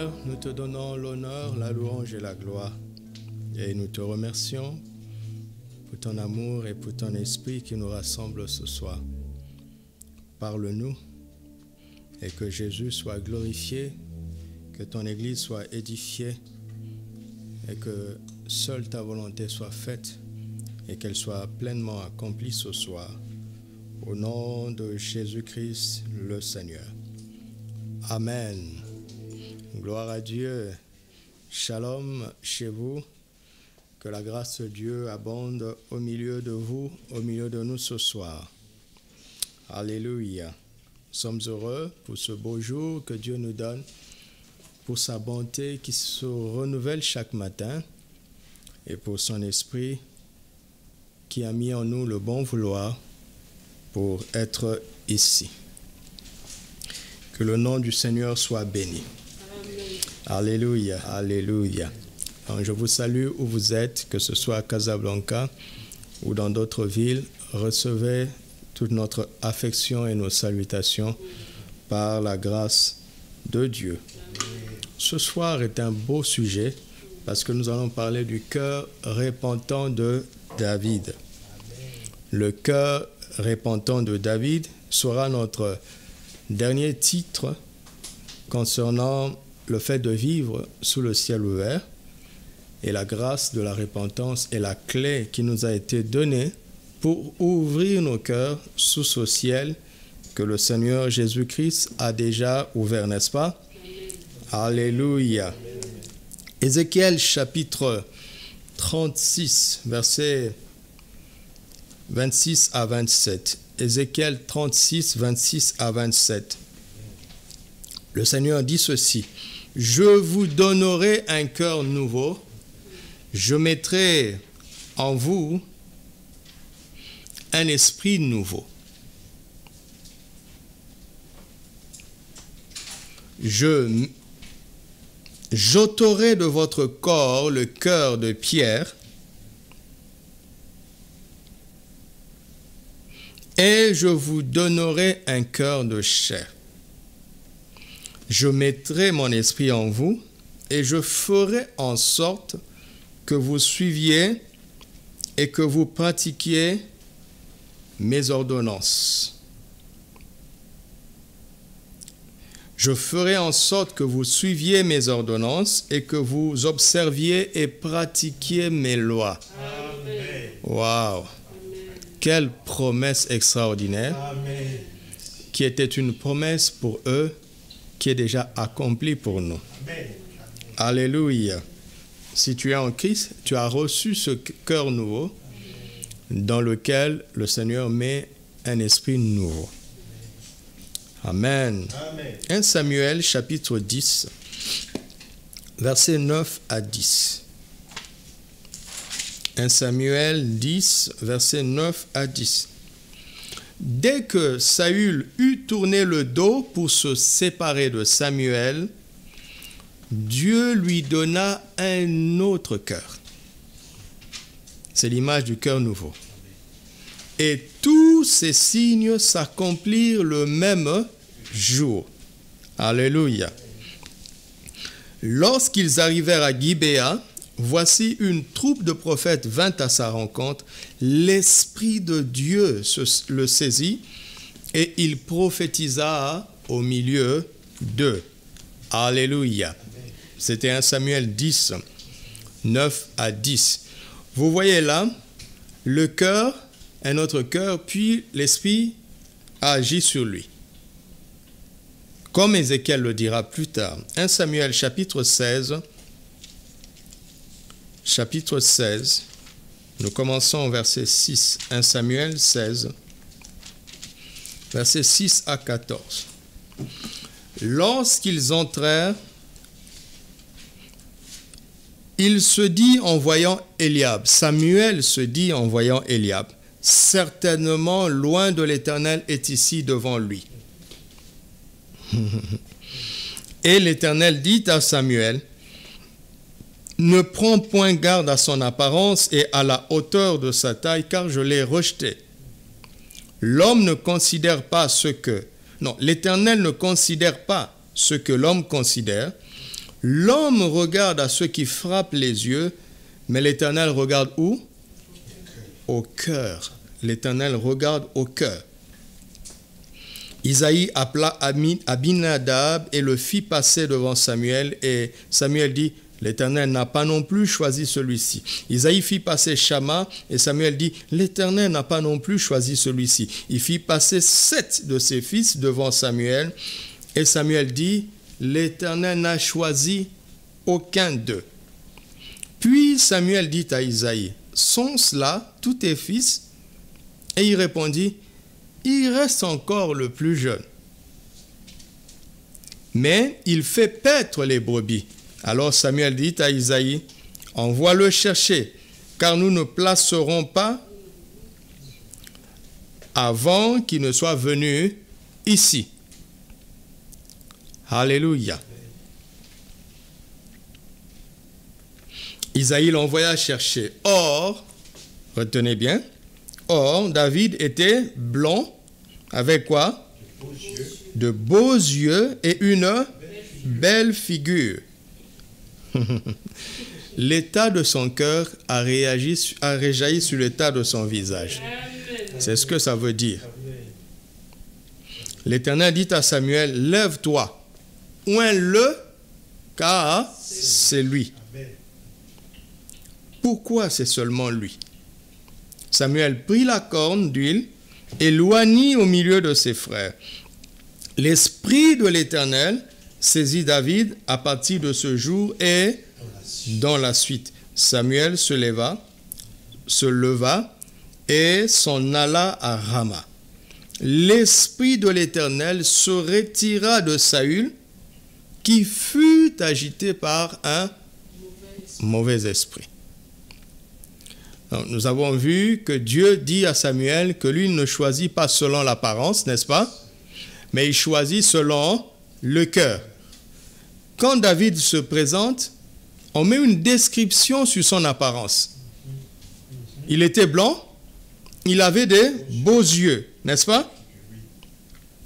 Seigneur, nous te donnons l'honneur, la louange et la gloire. Et nous te remercions pour ton amour et pour ton esprit qui nous rassemble ce soir. Parle-nous et que Jésus soit glorifié, que ton Église soit édifiée et que seule ta volonté soit faite et qu'elle soit pleinement accomplie ce soir. Au nom de Jésus-Christ le Seigneur. Amen. Gloire à Dieu. Shalom chez vous. Que la grâce de Dieu abonde au milieu de vous, au milieu de nous ce soir. Alléluia. Nous sommes heureux pour ce beau jour que Dieu nous donne, pour sa bonté qui se renouvelle chaque matin et pour son esprit qui a mis en nous le bon vouloir pour être ici. Que le nom du Seigneur soit béni. Amen. Alléluia, alléluia. Alors, je vous salue où vous êtes, que ce soit à Casablanca ou dans d'autres villes. Recevez toute notre affection et nos salutations par la grâce de Dieu. Ce soir est un beau sujet parce que nous allons parler du cœur repentant de David. Le cœur repentant de David sera notre dernier titre concernant le fait de vivre sous le ciel ouvert. Et la grâce de la repentance est la clé qui nous a été donnée pour ouvrir nos cœurs sous ce ciel que le Seigneur Jésus-Christ a déjà ouvert, n'est-ce pas? Alléluia. Ézéchiel chapitre 36, versets 26 à 27. Ézéchiel 36, 26 à 27. Le Seigneur dit ceci: « Je vous donnerai un cœur nouveau. Je mettrai en vous un esprit nouveau. J'ôterai de votre corps le cœur de pierre et je vous donnerai un cœur de chair. Je mettrai mon esprit en vous et je ferai en sorte que vous suiviez et que vous pratiquiez mes ordonnances. Je ferai en sorte que vous suiviez mes ordonnances et que vous observiez et pratiquiez mes lois. » Waouh! Quelle promesse extraordinaire! Amen. Qui était une promesse pour eux, qui est déjà accomplie pour nous. Amen. Alléluia! Si tu es en Christ, tu as reçu ce cœur nouveau dans lequel le Seigneur met un esprit nouveau. Amen. Amen. 1 Samuel chapitre 10, versets 9 à 10. 1 Samuel 10, versets 9 à 10. Dès que Saül eut tourné le dos pour se séparer de Samuel, Dieu lui donna un autre cœur. C'est l'image du cœur nouveau. Et tous ces signes s'accomplirent le même jour. Alléluia. Lorsqu'ils arrivèrent à Gibéa, voici une troupe de prophètes vint à sa rencontre. L'Esprit de Dieu le saisit et il prophétisa au milieu d'eux. Alléluia. C'était 1 Samuel 10, 9 à 10. Vous voyez là, le cœur, un autre cœur, puis l'Esprit agit sur lui. Comme Ézéchiel le dira plus tard. 1 Samuel chapitre 16, nous commençons au verset 6. 1 Samuel 16, versets 6 à 14. Lorsqu'ils entrèrent, il se dit en voyant Eliab, Samuel se dit en voyant Eliab, certainement loin de l'Éternel est ici devant lui. Et l'Éternel dit à Samuel, ne prends point garde à son apparence et à la hauteur de sa taille, car je l'ai rejeté. L'homme ne considère pas ce que... Non, l'Éternel ne considère pas ce que l'homme considère. L'homme regarde à ceux qui frappent les yeux, mais l'Éternel regarde où? Au cœur. L'Éternel regarde au cœur. Isaïe appela Abinadab et le fit passer devant Samuel, et Samuel dit, l'Éternel n'a pas non plus choisi celui-ci. Isaïe fit passer Shama, et Samuel dit, l'Éternel n'a pas non plus choisi celui-ci. Il fit passer 7 de ses fils devant Samuel, et Samuel dit, l'Éternel n'a choisi aucun d'eux. Puis Samuel dit à Isaïe, sont cela tous tes fils? Et il répondit, il reste encore le plus jeune. Mais il fait paître les brebis. Alors Samuel dit à Isaïe, envoie-le chercher, car nous ne placerons pas avant qu'il ne soit venu ici. Alléluia. Isaïe l'envoya chercher. Or, retenez bien, or David était blond, avec quoi? De beaux yeux et une belle figure. L'état de son cœur a réjailli sur l'état de son visage. C'est ce que ça veut dire. L'Éternel dit à Samuel, lève-toi, oins-le, car c'est lui. Pourquoi c'est seulement lui? Samuel prit la corne d'huile et l'oignit au milieu de ses frères. L'esprit de l'Éternel saisit David à partir de ce jour et dans la suite. Samuel se leva et s'en alla à Rama. L'esprit de l'Éternel se retira de Saül, qui fut agité par un mauvais esprit. Donc, nous avons vu que Dieu dit à Samuel que lui ne choisit pas selon l'apparence, n'est-ce pas? Mais il choisit selon le cœur. Quand David se présente, on met une description sur son apparence. Il était blanc, il avait des beaux yeux, n'est-ce pas?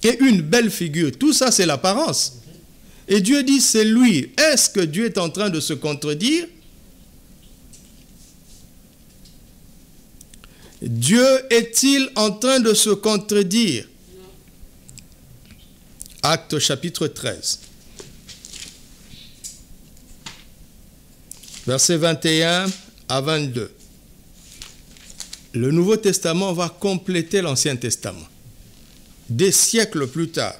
Et une belle figure. Tout ça, c'est l'apparence. Et Dieu dit, c'est lui. Est-ce que Dieu est en train de se contredire? Dieu est-il en train de se contredire? Actes chapitre 13. Versets 21 à 22. Le Nouveau Testament va compléter l'Ancien Testament. Des siècles plus tard.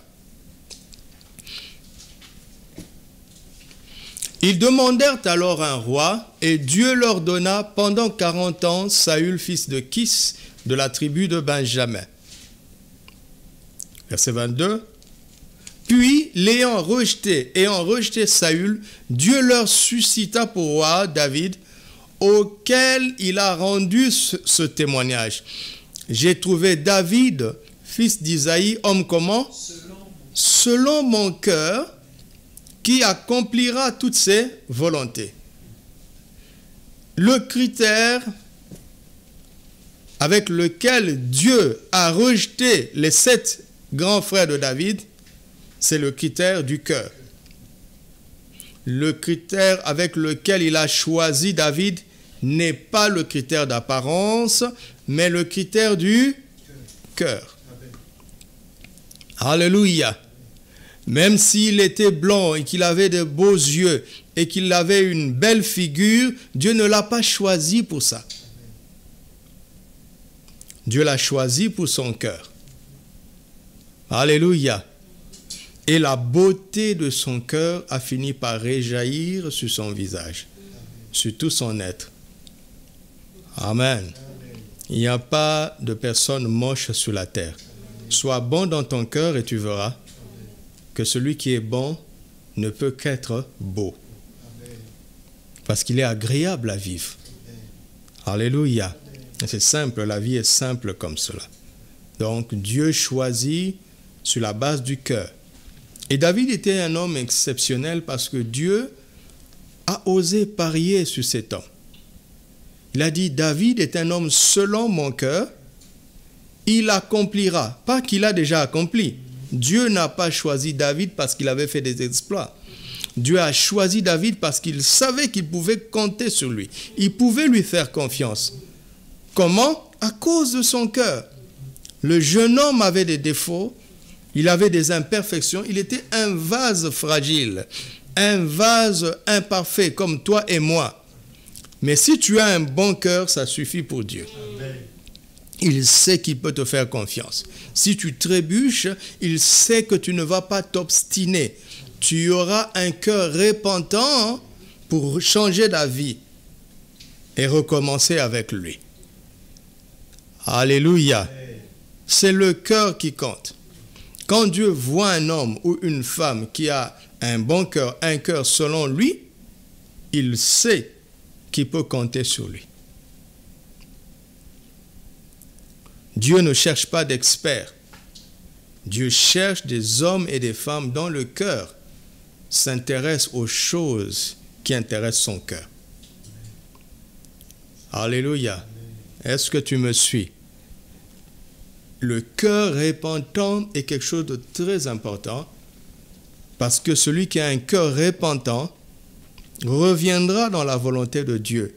Ils demandèrent alors un roi, et Dieu leur donna pendant 40 ans Saül, fils de Kis, de la tribu de Benjamin. Verset 22. Puis, ayant rejeté Saül, Dieu leur suscita pour roi David, auquel il a rendu ce témoignage. J'ai trouvé David, fils d'Isaïe, homme comment? Selon mon cœur, qui accomplira toutes ses volontés. Le critère avec lequel Dieu a rejeté les 7 grands frères de David, c'est le critère du cœur. Le critère avec lequel il a choisi David n'est pas le critère d'apparence, mais le critère du cœur. Alléluia. Même s'il était blanc et qu'il avait de beaux yeux et qu'il avait une belle figure, Dieu ne l'a pas choisi pour ça. Dieu l'a choisi pour son cœur. Alléluia. Et la beauté de son cœur a fini par réjaillir sur son visage, sur tout son être. Amen. Il n'y a pas de personne moche sur la terre. Sois bon dans ton cœur et tu verras que celui qui est bon ne peut qu'être beau. Parce qu'il est agréable à vivre. Alléluia. C'est simple, la vie est simple comme cela. Donc Dieu choisit sur la base du cœur. Et David était un homme exceptionnel parce que Dieu a osé parier sur cet homme. Il a dit, David est un homme selon mon cœur, il accomplira. Pas qu'il a déjà accompli. Dieu n'a pas choisi David parce qu'il avait fait des exploits. Dieu a choisi David parce qu'il savait qu'il pouvait compter sur lui. Il pouvait lui faire confiance. Comment? À cause de son cœur. Le jeune homme avait des défauts, il avait des imperfections, il était un vase fragile, un vase imparfait comme toi et moi. Mais si tu as un bon cœur, ça suffit pour Dieu. Il sait qu'il peut te faire confiance. Si tu trébuches, il sait que tu ne vas pas t'obstiner. Tu auras un cœur repentant pour changer d'avis et recommencer avec lui. Alléluia. C'est le cœur qui compte. Quand Dieu voit un homme ou une femme qui a un bon cœur, un cœur selon lui, il sait qu'il peut compter sur lui. Dieu ne cherche pas d'experts. Dieu cherche des hommes et des femmes dont le cœur s'intéresse aux choses qui intéressent son cœur. Alléluia. Est-ce que tu me suis? Le cœur repentant est quelque chose de très important parce que celui qui a un cœur repentant reviendra dans la volonté de Dieu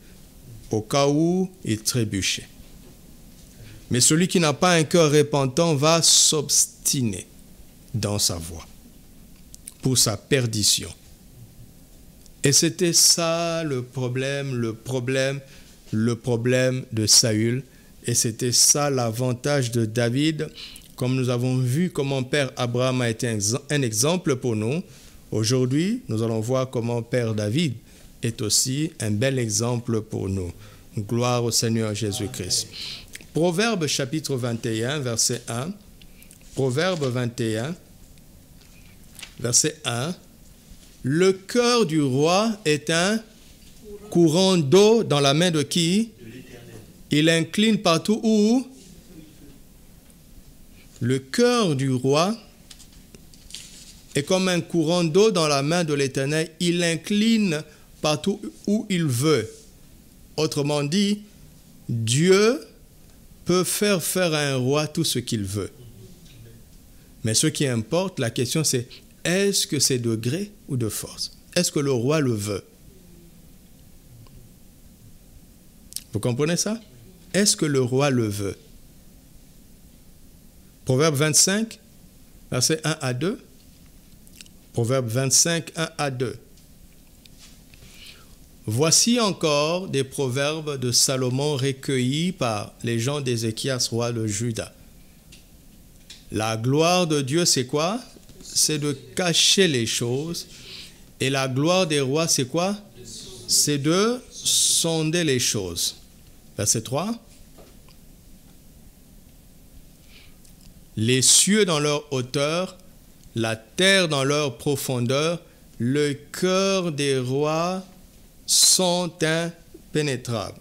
au cas où il trébuchait. Mais celui qui n'a pas un cœur repentant va s'obstiner dans sa voie pour sa perdition. Et c'était ça le problème de Saül. Et c'était ça l'avantage de David. Comme nous avons vu comment Père Abraham a été un exemple pour nous, aujourd'hui, nous allons voir comment Père David est aussi un bel exemple pour nous. Gloire au Seigneur Jésus-Christ. Proverbe chapitre 21, verset 1. Proverbe 21, verset 1. Le cœur du roi est un courant d'eau dans la main de qui? Il incline partout où? Le cœur du roi est comme un courant d'eau dans la main de l'Éternel. Il incline partout où il veut. Autrement dit, Dieu peut faire à un roi tout ce qu'il veut. Mais ce qui importe, la question c'est, est-ce que c'est de gré ou de force? Est-ce que le roi le veut? Vous comprenez ça? Est-ce que le roi le veut? Proverbe 25, versets 1 à 2. Proverbe 25, 1 à 2. Voici encore des proverbes de Salomon recueillis par les gens d'Ézéchias, roi de Juda. La gloire de Dieu, c'est quoi? C'est de cacher les choses. Et la gloire des rois, c'est quoi? C'est de sonder les choses. Verset 3. Les cieux dans leur hauteur, la terre dans leur profondeur, le cœur des rois sont impénétrables.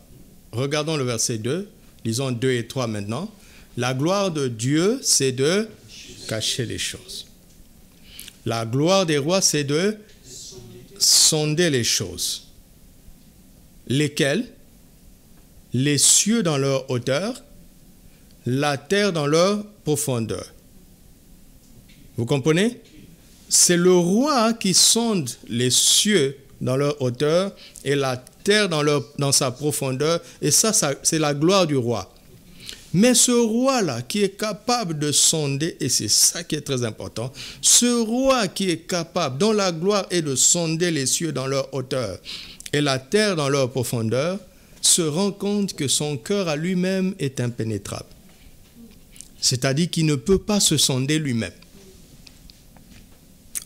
Regardons le verset 2, lisons 2 et 3 maintenant. La gloire de Dieu, c'est de cacher les choses. La gloire des rois, c'est de sonder les choses. Lesquelles? Les cieux dans leur hauteur, la terre dans leur profondeur. Vous comprenez? C'est le roi qui sonde les cieux dans leur hauteur et la terre dans sa profondeur. Et ça, c'est la gloire du roi. Mais ce roi-là qui est capable de sonder, et c'est ça qui est très important, ce roi qui est capable, dont la gloire est de sonder les cieux dans leur hauteur et la terre dans leur profondeur, se rend compte que son cœur à lui-même est impénétrable. C'est-à-dire qu'il ne peut pas se sonder lui-même.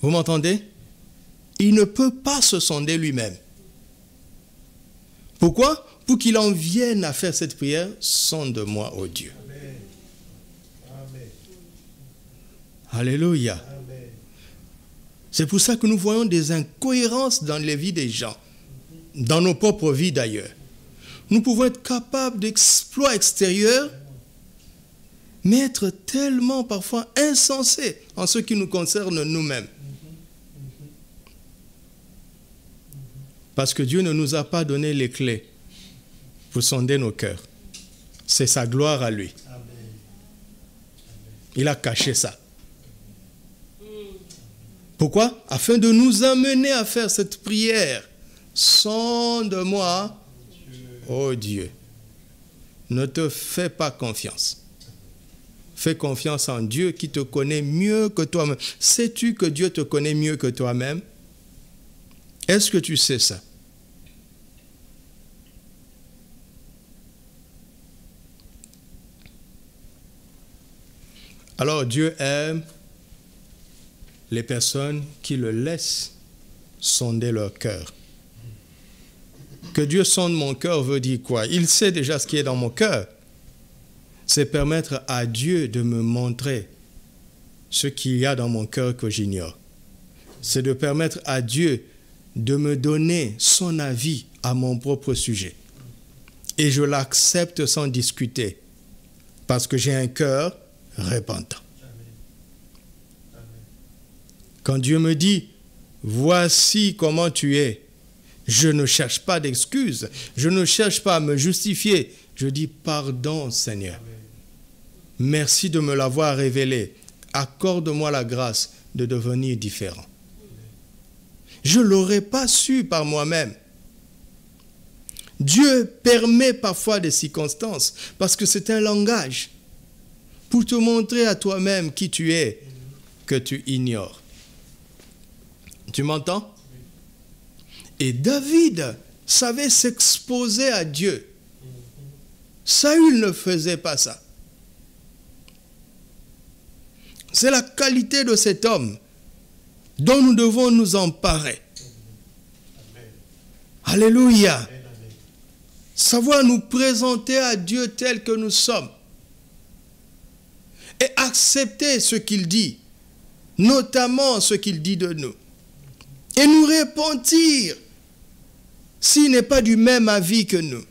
Vous m'entendez? Il ne peut pas se sonder lui-même. Pourquoi? Pour qu'il en vienne à faire cette prière, sonde-moi, ô Dieu. Amen. Alléluia. Amen. C'est pour ça que nous voyons des incohérences dans les vies des gens, dans nos propres vies d'ailleurs. Nous pouvons être capables d'exploits extérieurs, mais être tellement parfois insensés en ce qui nous concerne nous-mêmes. Parce que Dieu ne nous a pas donné les clés pour sonder nos cœurs. C'est sa gloire à lui. Il a caché ça. Pourquoi? Afin de nous amener à faire cette prière. Sonde-moi, ô Dieu. Ne te fais pas confiance. Fais confiance en Dieu qui te connaît mieux que toi-même. Sais-tu que Dieu te connaît mieux que toi-même? Est-ce que tu sais ça? Alors Dieu aime les personnes qui le laissent sonder leur cœur. Que Dieu sonde mon cœur veut dire quoi? Il sait déjà ce qui est dans mon cœur. C'est permettre à Dieu de me montrer ce qu'il y a dans mon cœur que j'ignore. C'est de permettre à Dieu de me donner son avis à mon propre sujet. Et je l'accepte sans discuter, parce que j'ai un cœur repentant. Quand Dieu me dit, voici comment tu es, je ne cherche pas d'excuses, je ne cherche pas à me justifier, je dis pardon Seigneur. Merci de me l'avoir révélé. Accorde-moi la grâce de devenir différent. Je ne l'aurais pas su par moi-même. Dieu permet parfois des circonstances parce que c'est un langage pour te montrer à toi-même qui tu es que tu ignores. Tu m'entends? Et David savait s'exposer à Dieu. Saül ne faisait pas ça. C'est la qualité de cet homme dont nous devons nous emparer. Alléluia. Savoir nous présenter à Dieu tel que nous sommes. Et accepter ce qu'il dit, notamment ce qu'il dit de nous. Et nous repentir s'il n'est pas du même avis que nous.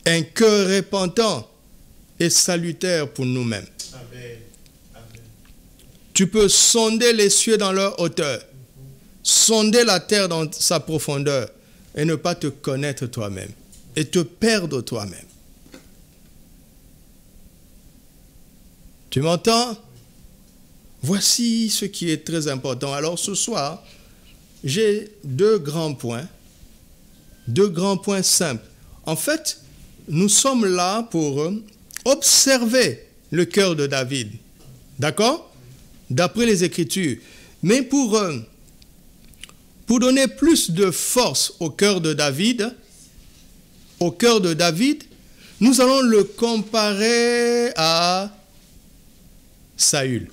Un cœur repentant est salutaire pour nous-mêmes. Amen. Amen. Tu peux sonder les cieux dans leur hauteur, sonder la terre dans sa profondeur et ne pas te connaître toi-même et te perdre toi-même. Tu m'entends? Voici ce qui est très important. Alors ce soir, j'ai deux grands points simples. En fait, nous sommes là pour observer le cœur de David. D'accord? D'après les Écritures. Mais pour donner plus de force au cœur de David, nous allons le comparer à Saül.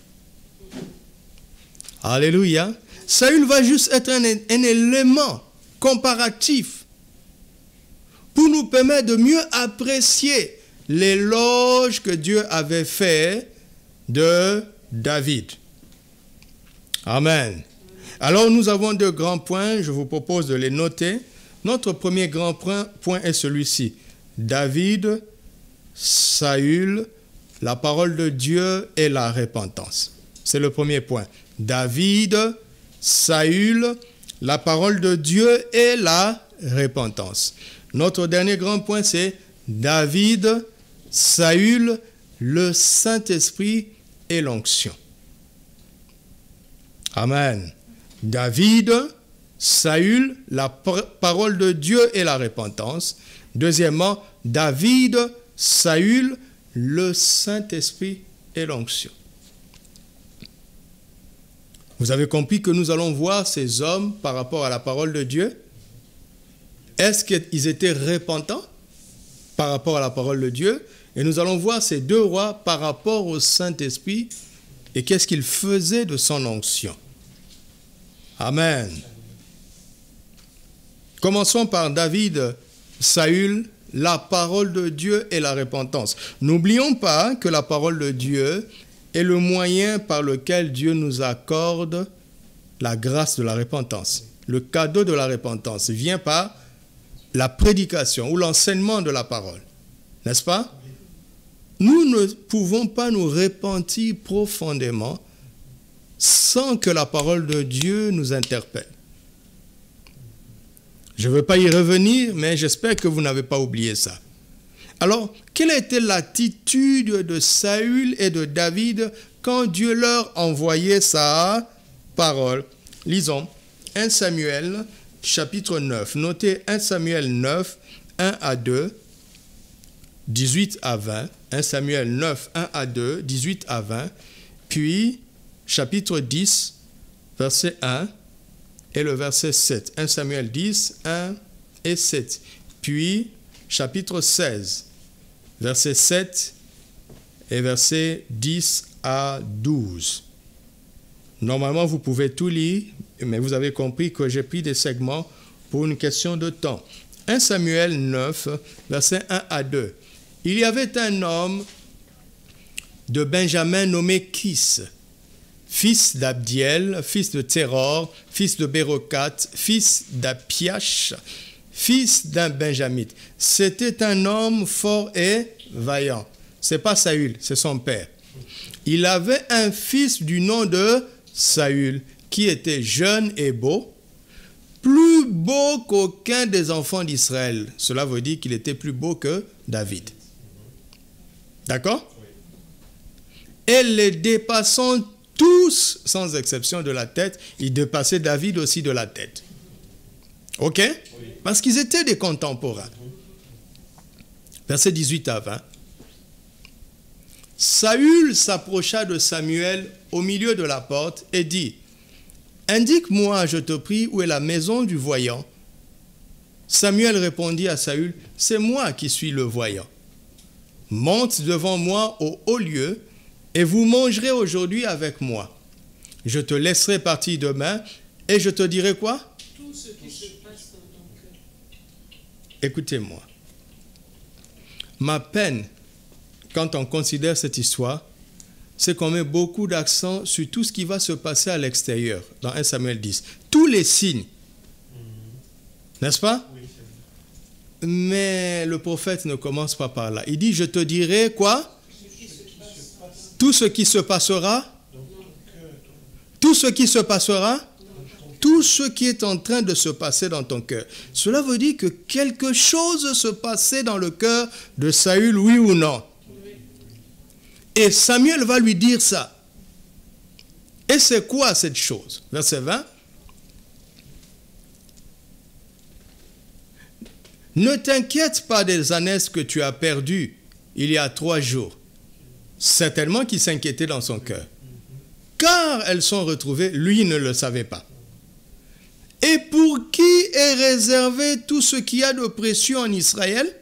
Alléluia. Saül va juste être un élément comparatif pour nous permettre de mieux apprécier l'éloge que Dieu avait fait de David. Amen. Alors nous avons deux grands points, je vous propose de les noter. Notre premier grand point est celui-ci. David, Saül, la parole de Dieu et la repentance. C'est le premier point. David, Saül, la parole de Dieu et la repentance. Notre dernier grand point, c'est David, Saül, le Saint-Esprit et l'onction. Amen. David, Saül, la parole de Dieu et la repentance. Deuxièmement, David, Saül, le Saint-Esprit et l'onction. Vous avez compris que nous allons voir ces hommes par rapport à la parole de Dieu. Est-ce qu'ils étaient repentants par rapport à la parole de Dieu? Et nous allons voir ces deux rois par rapport au Saint-Esprit et qu'est-ce qu'ils faisaient de son onction. Amen. Commençons par David, Saül, la parole de Dieu et la repentance. N'oublions pas que la parole de Dieu est le moyen par lequel Dieu nous accorde la grâce de la repentance. Le cadeau de la repentance vient par la prédication ou l'enseignement de la parole. N'est-ce pas? Nous ne pouvons pas nous repentir profondément sans que la parole de Dieu nous interpelle. Je ne veux pas y revenir, mais j'espère que vous n'avez pas oublié ça. Alors, quelle a été l'attitude de Saül et de David quand Dieu leur envoyait sa parole. Lisons 1 Samuel chapitre 9. Notez 1 Samuel 9, 1 à 2, 18 à 20. 1 Samuel 9, 1 à 2, 18 à 20. Puis chapitre 10, verset 1 et le verset 7. 1 Samuel 10, 1 et 7. Puis chapitre 16, verset 7 et verset 10 à 12. Normalement, vous pouvez tout lire, mais vous avez compris que j'ai pris des segments pour une question de temps. 1 Samuel 9, verset 1 à 2. Il y avait un homme de Benjamin nommé Kis, fils d'Abdiel, fils de Téror, fils de Bérocat, fils d'Apiach, fils d'un Benjamite. C'était un homme fort et vaillant. Ce n'est pas Saül, c'est son père. Il avait un fils du nom de Saül, qui était jeune et beau, plus beau qu'aucun des enfants d'Israël. Cela veut dire qu'il était plus beau que David. D'accord? Et les dépassant tous, sans exception de la tête, il dépassait David aussi de la tête. Ok? Parce qu'ils étaient des contemporains. Verset 18 à 20. Saül s'approcha de Samuel au milieu de la porte et dit, « Indique-moi, je te prie, où est la maison du voyant. » Samuel répondit à Saül, « C'est moi qui suis le voyant. Monte devant moi au haut lieu, et vous mangerez aujourd'hui avec moi. Je te laisserai partir demain, et je te dirai quoi? Tout ce qui se passe dans ton cœur. » Écoutez-moi. Ma peine, quand on considère cette histoire, c'est qu'on met beaucoup d'accent sur tout ce qui va se passer à l'extérieur, dans 1 Samuel 10. Tous les signes. N'est-ce pas? Oui, c'est vrai. Mais le prophète ne commence pas par là. Il dit, je te dirai quoi? Tout ce qui se passera? Tout ce qui se passera? Tout ce qui est en train de se passer dans ton cœur. Cela veut dire que quelque chose se passait dans le cœur de Saül, oui ou non? Et Samuel va lui dire ça. Et c'est quoi cette chose? Verset 20. Ne t'inquiète pas des ânesses que tu as perdues il y a 3 jours. Certainement qu'il s'inquiétait dans son cœur. Car elles sont retrouvées, lui ne le savait pas. Et pour qui est réservé tout ce qu'il y a de précieux en Israël?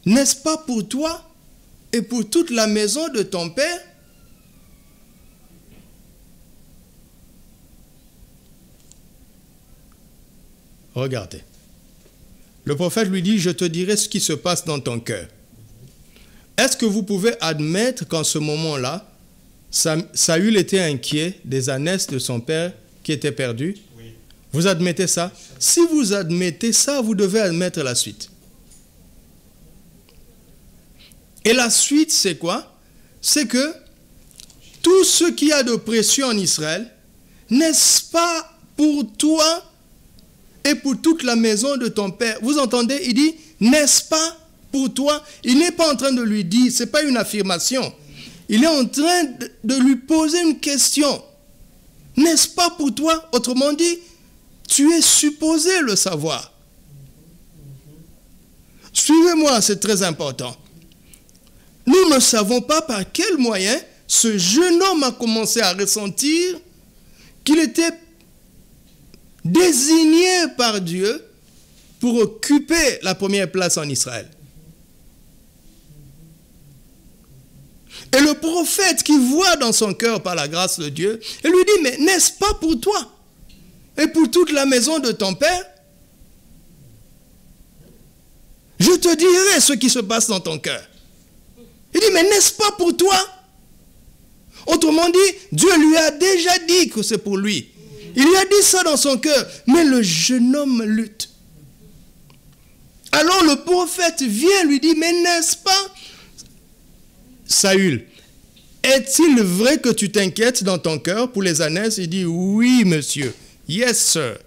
N'est-ce pas pour toi et pour toute la maison de ton père? Regardez. Le prophète lui dit, je te dirai ce qui se passe dans ton cœur. Est-ce que vous pouvez admettre qu'en ce moment-là, Saül était inquiet des ânesses de son père qui étaient perdues? Oui. Vous admettez ça? Si vous admettez ça, vous devez admettre la suite. Et la suite, c'est quoi? C'est que tout ce qu'il y a de précieux en Israël, n'est-ce pas pour toi et pour toute la maison de ton père? Vous entendez? Il dit, n'est-ce pas pour toi? Il n'est pas en train de lui dire, ce n'est pas une affirmation. Il est en train de lui poser une question. N'est-ce pas pour toi? Autrement dit, tu es supposé le savoir. Suivez-moi, c'est très important. Nous ne savons pas par quel moyen ce jeune homme a commencé à ressentir qu'il était désigné par Dieu pour occuper la première place en Israël. Et le prophète qui voit dans son cœur par la grâce de Dieu, il lui dit, mais n'est-ce pas pour toi et pour toute la maison de ton père? Je te dirai ce qui se passe dans ton cœur. Il dit, mais n'est-ce pas pour toi? Autrement dit, Dieu lui a déjà dit que c'est pour lui. Il lui a dit ça dans son cœur. Mais le jeune homme lutte. Alors le prophète vient lui dit, mais n'est-ce pas, Saül, est-il vrai que tu t'inquiètes dans ton cœur pour les ânesses? Il dit, oui, monsieur. Yes, sir.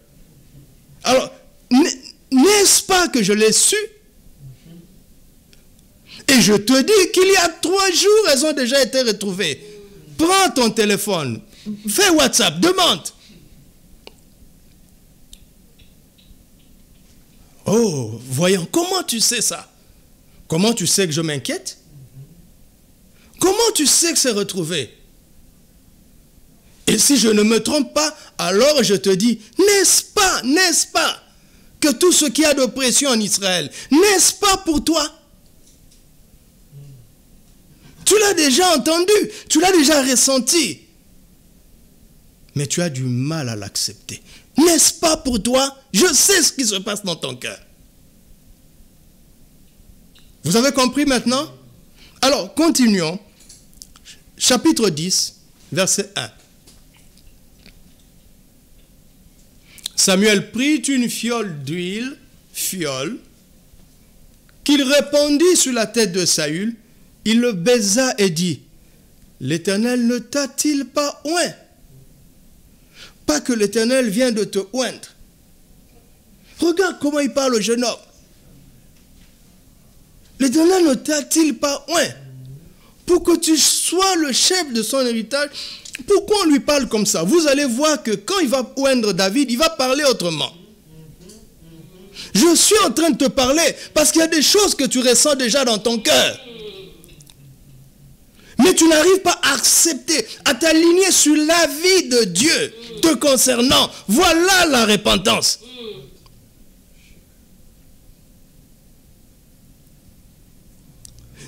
Alors, n'est-ce pas que je l'ai su? Et je te dis qu'il y a 3 jours, elles ont déjà été retrouvées. Prends ton téléphone, fais WhatsApp, demande. Oh, voyons, comment tu sais ça? Comment tu sais que je m'inquiète? Comment tu sais que c'est retrouvé? Et si je ne me trompe pas, alors je te dis, n'est-ce pas, que tout ce qu'il y a d'oppression en Israël, n'est-ce pas pour toi? Tu l'as déjà entendu, tu l'as déjà ressenti. Mais tu as du mal à l'accepter. N'est-ce pas pour toi? Je sais ce qui se passe dans ton cœur. Vous avez compris maintenant? Alors, continuons. Chapitre 10, verset 1. Samuel prit une fiole d'huile, qu'il répandit sur la tête de Saül. Il le baisa et dit, l'Éternel ne t'a-t-il pas oint? Pas que l'Éternel vient de te oindre. Regarde comment il parle au jeune homme. L'Éternel ne t'a-t-il pas oint? Pour que tu sois le chef de son héritage. Pourquoi on lui parle comme ça? Vous allez voir que quand il va oindre David, il va parler autrement. Je suis en train de te parler parce qu'il y a des choses que tu ressens déjà dans ton cœur. Mais tu n'arrives pas à accepter, à t'aligner sur l'avis de Dieu te concernant. Voilà la repentance.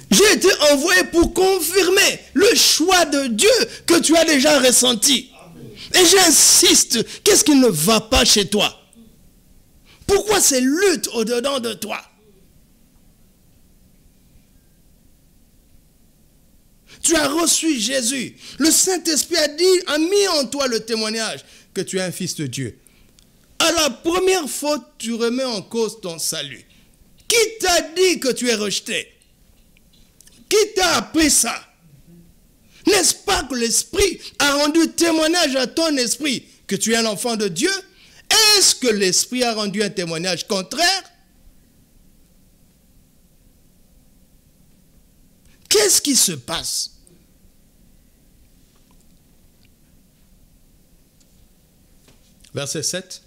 J'ai été envoyé pour confirmer le choix de Dieu que tu as déjà ressenti. Et j'insiste, qu'est-ce qui ne va pas chez toi? Pourquoi ces luttes au-dedans de toi? Tu as reçu Jésus. Le Saint-Esprit a mis en toi le témoignage que tu es un fils de Dieu. À la première faute, tu remets en cause ton salut. Qui t'a dit que tu es rejeté? Qui t'a appris ça? N'est-ce pas que l'Esprit a rendu témoignage à ton esprit que tu es un enfant de Dieu? Est-ce que l'Esprit a rendu un témoignage contraire? Qu'est-ce qui se passe? Verset 7.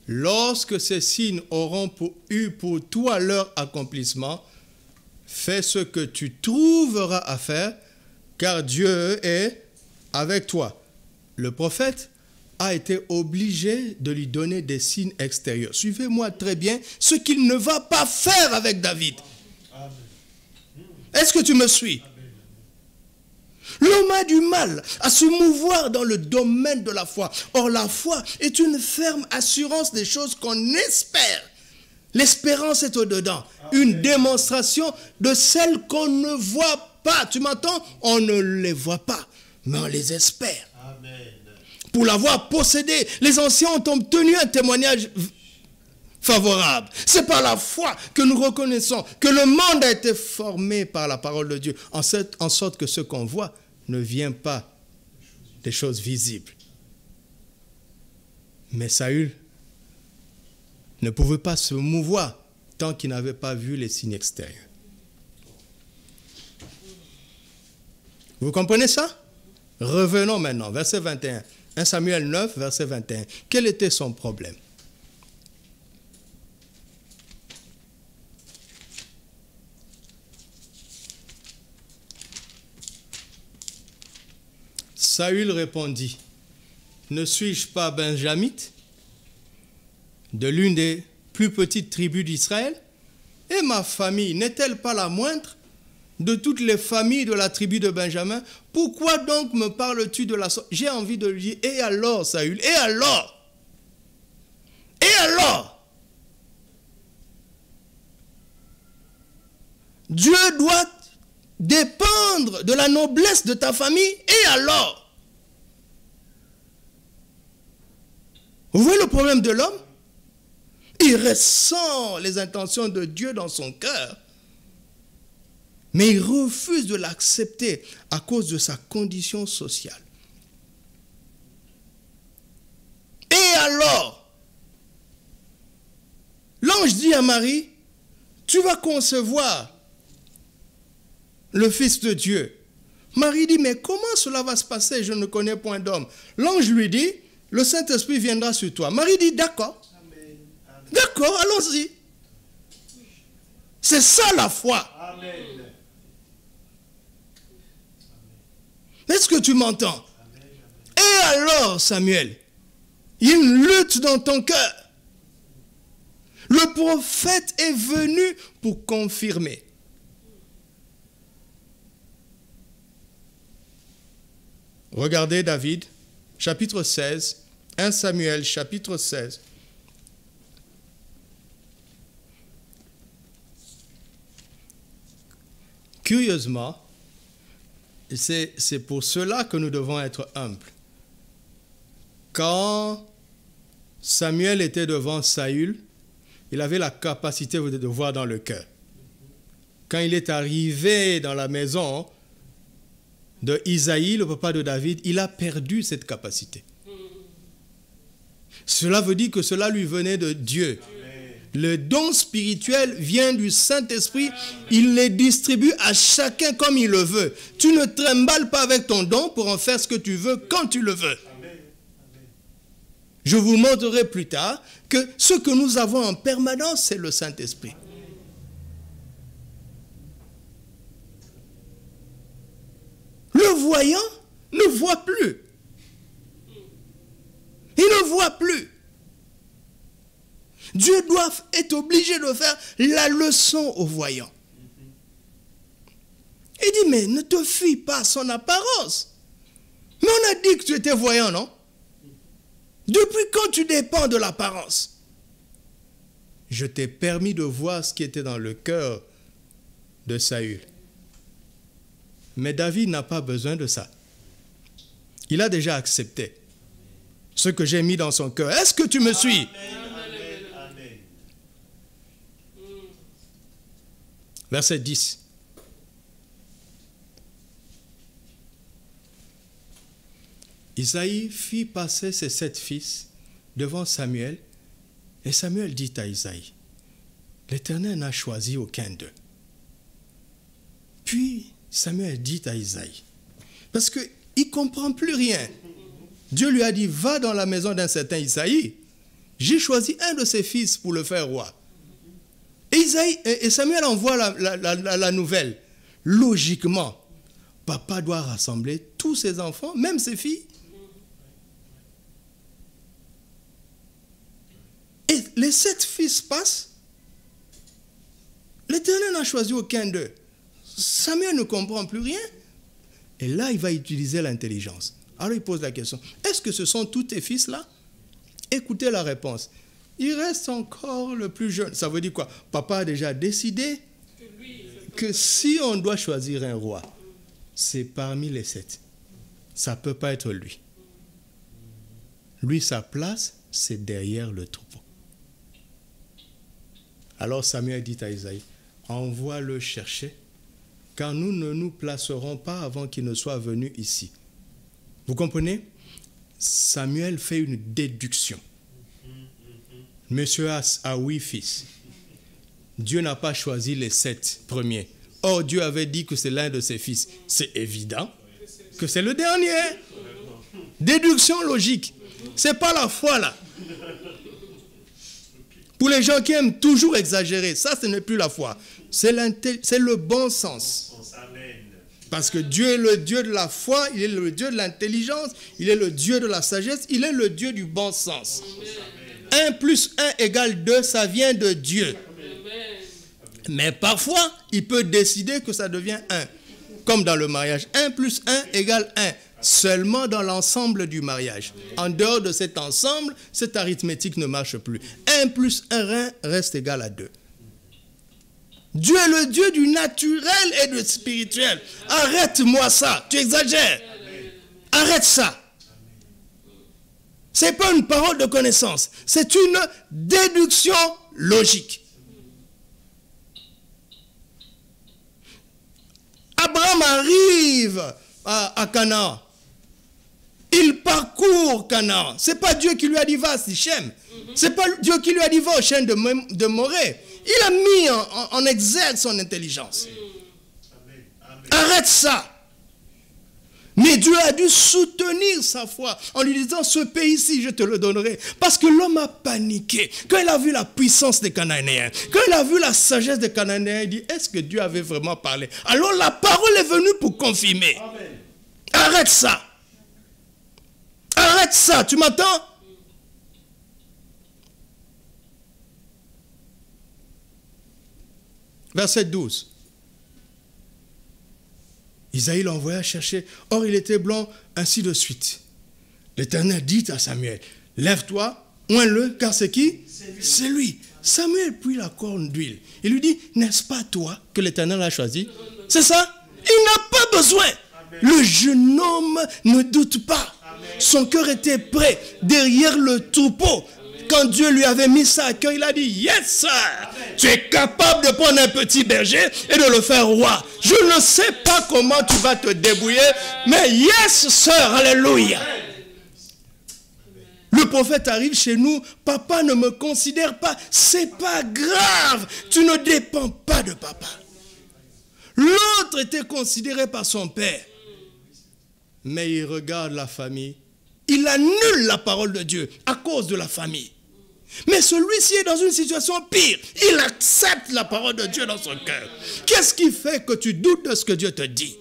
Lorsque ces signes auront eu pour toi leur accomplissement, fais ce que tu trouveras à faire, car Dieu est avec toi. Le prophète a été obligé de lui donner des signes extérieurs. Suivez-moi très bien ce qu'il ne va pas faire avec David. Est-ce que tu me suis? L'homme a du mal à se mouvoir dans le domaine de la foi. Or, la foi est une ferme assurance des choses qu'on espère. L'espérance est au-dedans. Une démonstration de celles qu'on ne voit pas. Tu m'entends? On ne les voit pas, mais on les espère. Amen. Pour l'avoir possédé, les anciens ont obtenu un témoignage favorable. C'est par la foi que nous reconnaissons que le monde a été formé par la parole de Dieu, en sorte que ce qu'on voit ne vient pas des choses visibles. Mais Saül ne pouvait pas se mouvoir tant qu'il n'avait pas vu les signes extérieurs. Vous comprenez ça? Revenons maintenant, verset 21. 1 Samuel 9, verset 21. Quel était son problème? Saül répondit, ne suis-je pas benjamite, de l'une des plus petites tribus d'Israël? Et ma famille n'est-elle pas la moindre de toutes les familles de la tribu de Benjamin? Pourquoi donc me parles-tu de la sorte? J'ai envie de lui dire, et alors Saül, et alors? Et alors? Dieu doit dépendre de la noblesse de ta famille, et alors? Vous voyez le problème de l'homme? Il ressent les intentions de Dieu dans son cœur, mais il refuse de l'accepter à cause de sa condition sociale. Et alors? L'ange dit à Marie, tu vas concevoir le Fils de Dieu. Marie dit, mais comment cela va se passer? Je ne connais point d'homme. L'ange lui dit, le Saint-Esprit viendra sur toi. Marie dit, d'accord. D'accord, allons-y. C'est ça la foi. Amen. Est-ce que tu m'entends? Et alors, Samuel, il y a une lutte dans ton cœur. Le prophète est venu pour confirmer. Regardez David, chapitre 16, 1 Samuel, chapitre 16. Curieusement, c'est pour cela que nous devons être humbles. Quand Samuel était devant Saül, il avait la capacité de voir dans le cœur. Quand il est arrivé dans la maison de Isaïe, le papa de David, il a perdu cette capacité. Cela veut dire que cela lui venait de Dieu. Le don spirituel vient du Saint-Esprit. Il les distribue à chacun comme il le veut. Tu ne trimballes pas avec ton don pour en faire ce que tu veux quand tu le veux. Je vous montrerai plus tard que ce que nous avons en permanence, c'est le Saint-Esprit. Le voyant ne voit plus. Il ne voit plus. Dieu est obligé de faire la leçon au voyant. Il dit, mais ne te fie pas à son apparence. Mais on a dit que tu étais voyant, non? Depuis quand tu dépends de l'apparence? Je t'ai permis de voir ce qui était dans le cœur de Saül. Mais David n'a pas besoin de ça. Il a déjà accepté ce que j'ai mis dans son cœur. Est-ce que tu me suis? Amen. Verset 10. Isaïe fit passer ses 7 fils devant Samuel, et Samuel dit à Isaïe, l'Éternel n'a choisi aucun d'eux. Puis Samuel dit à Isaïe, parce qu'il ne comprend plus rien. Dieu lui a dit, va dans la maison d'un certain Isaïe. J'ai choisi un de ses fils pour le faire roi. Et Samuel envoie la nouvelle. Logiquement, papa doit rassembler tous ses enfants, même ses filles. Et les 7 fils passent. L'Éternel n'a choisi aucun d'eux. Samuel ne comprend plus rien. Et là, il va utiliser l'intelligence. Alors il pose la question, est-ce que ce sont tous tes fils là? Écoutez la réponse. Il reste encore le plus jeune. Ça veut dire quoi? Papa a déjà décidé que si on doit choisir un roi, c'est parmi les 7. Ça ne peut pas être lui. Lui, sa place, c'est derrière le troupeau. Alors Samuel dit à Isaïe, envoie-le chercher, car nous ne nous placerons pas avant qu'il ne soit venu ici. Vous comprenez? Samuel fait une déduction. Monsieur a 8 fils. Dieu n'a pas choisi les 7 premiers. Or, Dieu avait dit que c'est l'un de ses fils. C'est évident que c'est le dernier. Déduction logique. Ce n'est pas la foi là. Pour les gens qui aiment toujours exagérer, ça ce n'est plus la foi. C'est le bon sens. Parce que Dieu est le Dieu de la foi, il est le Dieu de l'intelligence, il est le Dieu de la sagesse, il est le Dieu du bon sens. 1 plus 1 égale 2, ça vient de Dieu. Mais parfois, il peut décider que ça devient 1. Comme dans le mariage, 1 plus 1 égale 1. Seulement dans l'ensemble du mariage. En dehors de cet ensemble, cette arithmétique ne marche plus. 1 plus 1 reste égal à 2. Dieu est le Dieu du naturel et du spirituel. Arrête-moi ça, tu exagères. Arrête ça. Ce n'est pas une parole de connaissance, c'est une déduction logique. Abraham arrive à Canaan. Il parcourt Canaan. Ce n'est pas Dieu qui lui a dit va à Sichem. Ce n'est pas Dieu qui lui a dit va au chêne de Morée. Il a mis en exergue son intelligence. Arrête ça. Mais Dieu a dû soutenir sa foi en lui disant, ce pays-ci, je te le donnerai. Parce que l'homme a paniqué. Quand il a vu la puissance des Cananéens, quand il a vu la sagesse des Cananéens, il dit, est-ce que Dieu avait vraiment parlé? Alors la parole est venue pour confirmer. Amen. Arrête ça. Arrête ça, tu m'entends? Verset 12. Isaïe l'envoya chercher. Or, il était blanc, ainsi de suite. L'Éternel dit à Samuel, lève-toi, oins-le, car c'est qui? C'est lui. Samuel prit la corne d'huile. Il lui dit, n'est-ce pas toi que l'Éternel a choisi? C'est ça? Il n'a pas besoin. Amen. Le jeune homme ne doute pas. Amen. Son cœur était prêt derrière le troupeau. Quand Dieu lui avait mis ça à cœur, il a dit, yes, sir, tu es capable de prendre un petit berger et de le faire roi. Je ne sais pas comment tu vas te débrouiller, mais yes, sir, alléluia. Le prophète arrive chez nous, papa ne me considère pas, c'est pas grave, tu ne dépends pas de papa. L'autre était considéré par son père, mais il regarde la famille, il annule la parole de Dieu à cause de la famille. Mais celui-ci est dans une situation pire. Il accepte la parole de Dieu dans son cœur. Qu'est-ce qui fait que tu doutes de ce que Dieu te dit?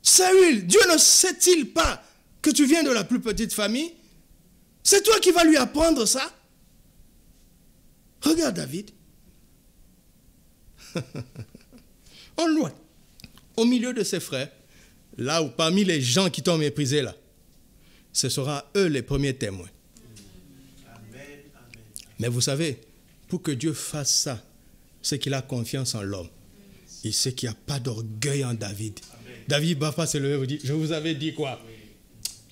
Saül, Dieu ne sait-il pas que tu viens de la plus petite famille? C'est toi qui vas lui apprendre ça? Regarde David. En loin, au milieu de ses frères, là où parmi les gens qui t'ont méprisé là, ce sera eux les premiers témoins. Amen. Mais vous savez, pour que Dieu fasse ça, c'est qu'il a confiance en l'homme. Il sait qu'il n'y a pas d'orgueil en David. Amen. David ne va pas se lever et vous dire, je vous avais dit quoi?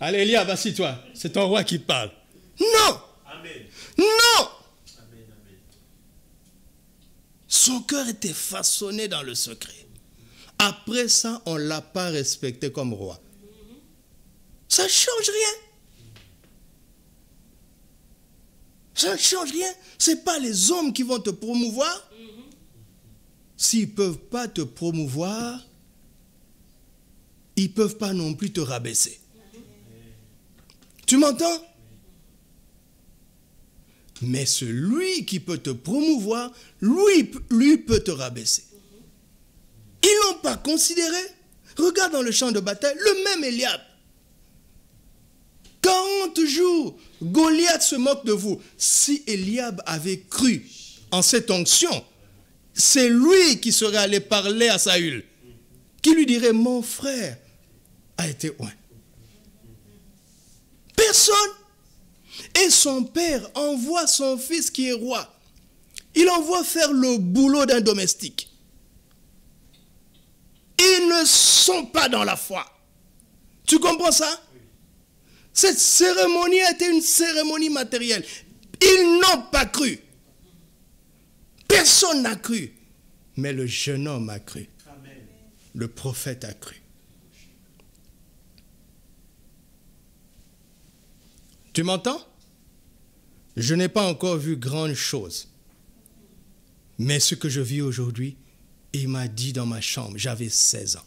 Allez, Eliab, assis-toi. C'est ton roi qui parle. Non. Amen. Non. Amen. Son cœur était façonné dans le secret. Après ça, on ne l'a pas respecté comme roi. Ça ne change rien. Ça ne change rien. Ce n'est pas les hommes qui vont te promouvoir. S'ils ne peuvent pas te promouvoir, ils ne peuvent pas non plus te rabaisser. Tu m'entends? Mais celui qui peut te promouvoir, lui peut te rabaisser. Ils ne l'ont pas considéré. Regarde dans le champ de bataille, le même Eliab. 40 jours, Goliath se moque de vous. Si Eliab avait cru en cette onction, c'est lui qui serait allé parler à Saül, qui lui dirait, mon frère a été oint. Personne. Et son père envoie son fils qui est roi. Il envoie faire le boulot d'un domestique. Ils ne sont pas dans la foi. Tu comprends ça? Cette cérémonie a été une cérémonie matérielle. Ils n'ont pas cru. Personne n'a cru. Mais le jeune homme a cru. Amen. Le prophète a cru. Tu m'entends? Je n'ai pas encore vu grande chose. Mais ce que je vis aujourd'hui, il m'a dit dans ma chambre, j'avais 16 ans.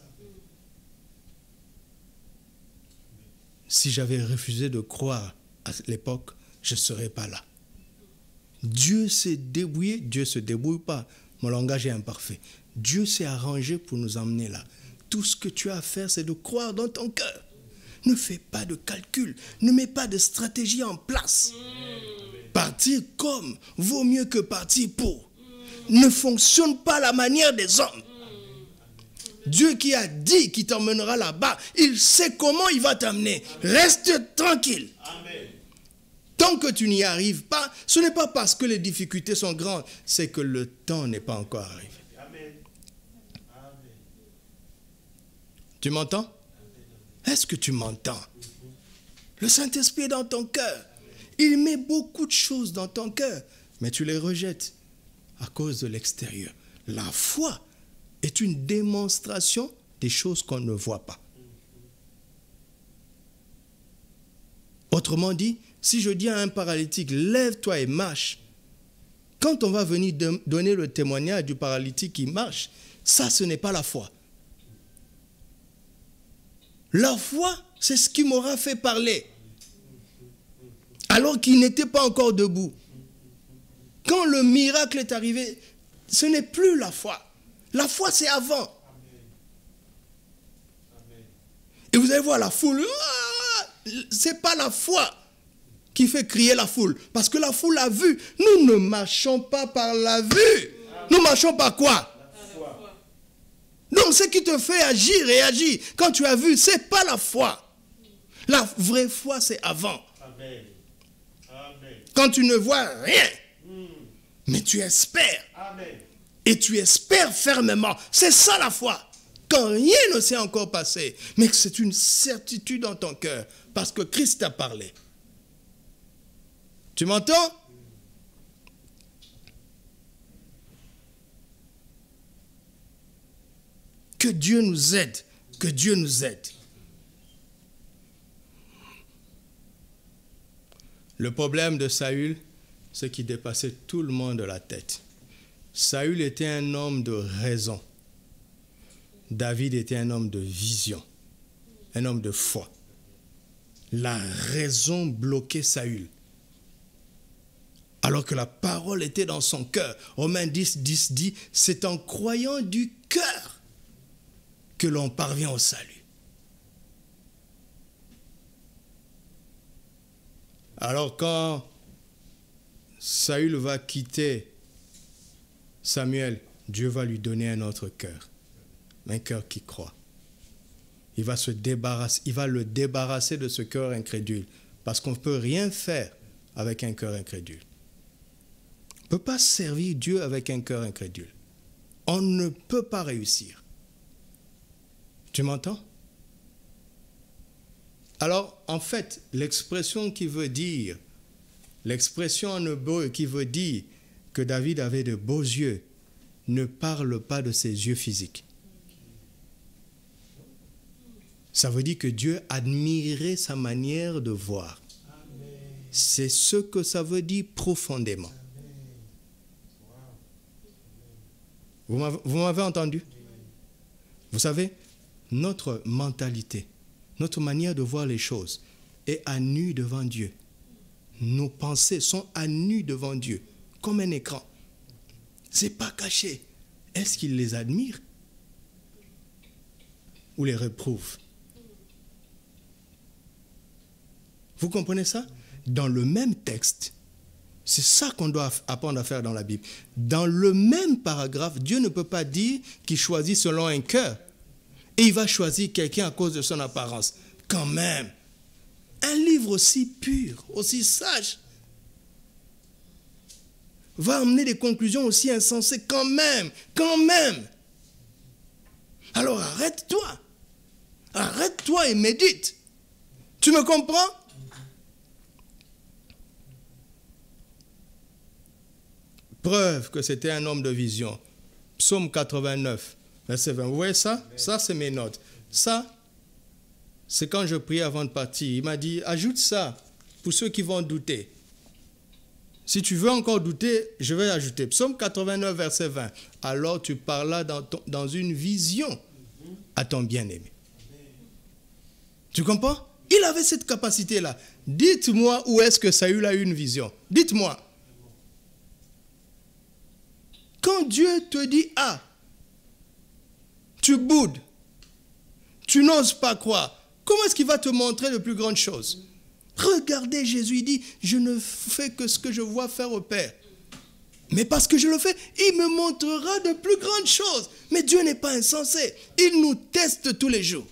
Si j'avais refusé de croire à l'époque, je ne serais pas là. Dieu s'est débrouillé, Dieu ne se débrouille pas. Mon langage est imparfait. Dieu s'est arrangé pour nous emmener là. Tout ce que tu as à faire, c'est de croire dans ton cœur. Ne fais pas de calcul, ne mets pas de stratégie en place. Partir comme vaut mieux que partir pour. Ne fonctionne pas à la manière des hommes. Dieu qui a dit qu'il t'emmènera là-bas, il sait comment il va t'amener. Reste tranquille. Amen. Tant que tu n'y arrives pas, ce n'est pas parce que les difficultés sont grandes, c'est que le temps n'est pas encore arrivé. Amen. Amen. Tu m'entends? Est-ce que tu m'entends? Le Saint-Esprit est dans ton cœur. Il met beaucoup de choses dans ton cœur, mais tu les rejettes à cause de l'extérieur. La foi est une démonstration des choses qu'on ne voit pas. Autrement dit, si je dis à un paralytique, lève-toi et marche, quand on va venir donner le témoignage du paralytique qui marche, ça, ce n'est pas la foi. La foi, c'est ce qui m'aura fait parler, alors qu'il n'était pas encore debout. Quand le miracle est arrivé, ce n'est plus la foi. La foi, c'est avant. Et vous allez voir la foule, ce n'est pas la foi qui fait crier la foule, parce que la foule a vu. Nous ne marchons pas par la vue. Nous marchons par quoi? Donc ce qui te fait agir et agir quand tu as vu, ce n'est pas la foi. La vraie foi, c'est avant. Amen. Amen. Quand tu ne vois rien, mais tu espères. Amen. Et tu espères fermement. C'est ça la foi. Quand rien ne s'est encore passé, mais que c'est une certitude dans ton cœur, parce que Christ t'a parlé. Tu m'entends? Que Dieu nous aide. Que Dieu nous aide. Le problème de Saül, c'est qu'il dépassait tout le monde de la tête. Saül était un homme de raison. David était un homme de vision, un homme de foi. La raison bloquait Saül, alors que la parole était dans son cœur. Romains 10, 10 dit, c'est en croyant du cœur que l'on parvient au salut. Alors quand Saül va quitter Samuel, Dieu va lui donner un autre cœur. Un cœur qui croit. Il va le débarrasser de ce cœur incrédule. Parce qu'on ne peut rien faire avec un cœur incrédule. On ne peut pas servir Dieu avec un cœur incrédule. On ne peut pas réussir. Tu m'entends? Alors, en fait, l'expression en hébreu qui veut dire que David avait de beaux yeux ne parle pas de ses yeux physiques. Ça veut dire que Dieu admirait sa manière de voir. C'est ce que ça veut dire profondément. Vous m'avez entendu? Vous savez, notre mentalité, notre manière de voir les choses est à nu devant Dieu. Nos pensées sont à nu devant Dieu, comme un écran. Ce n'est pas caché. Est-ce qu'il les admire ou les réprouve? Vous comprenez ça? Dans le même texte, c'est ça qu'on doit apprendre à faire dans la Bible. Dans le même paragraphe, Dieu ne peut pas dire qu'il choisit selon un cœur. Et il va choisir quelqu'un à cause de son apparence. Quand même, un livre aussi pur, aussi sage, va amener des conclusions aussi insensées. Quand même. Alors arrête-toi. Arrête-toi et médite. Tu me comprends? Preuve que c'était un homme de vision. Psaume 89, verset 20. Vous voyez ça? Ça, c'est mes notes. Ça, c'est quand je priais avant de partir. Il m'a dit, ajoute ça pour ceux qui vont douter. Si tu veux encore douter, je vais ajouter. Psaume 89, verset 20. Alors tu parlas dans une vision à ton bien-aimé. Tu comprends? Il avait cette capacité-là. Dites-moi où est-ce que Saül a eu une vision. Dites-moi. Quand Dieu te dit « Ah », tu boudes, tu n'oses pas croire, comment est-ce qu'il va te montrer de plus grandes choses? Regardez, Jésus dit « Je ne fais que ce que je vois faire au Père. » Mais parce que je le fais, il me montrera de plus grandes choses. Mais Dieu n'est pas insensé. Il nous teste tous les jours.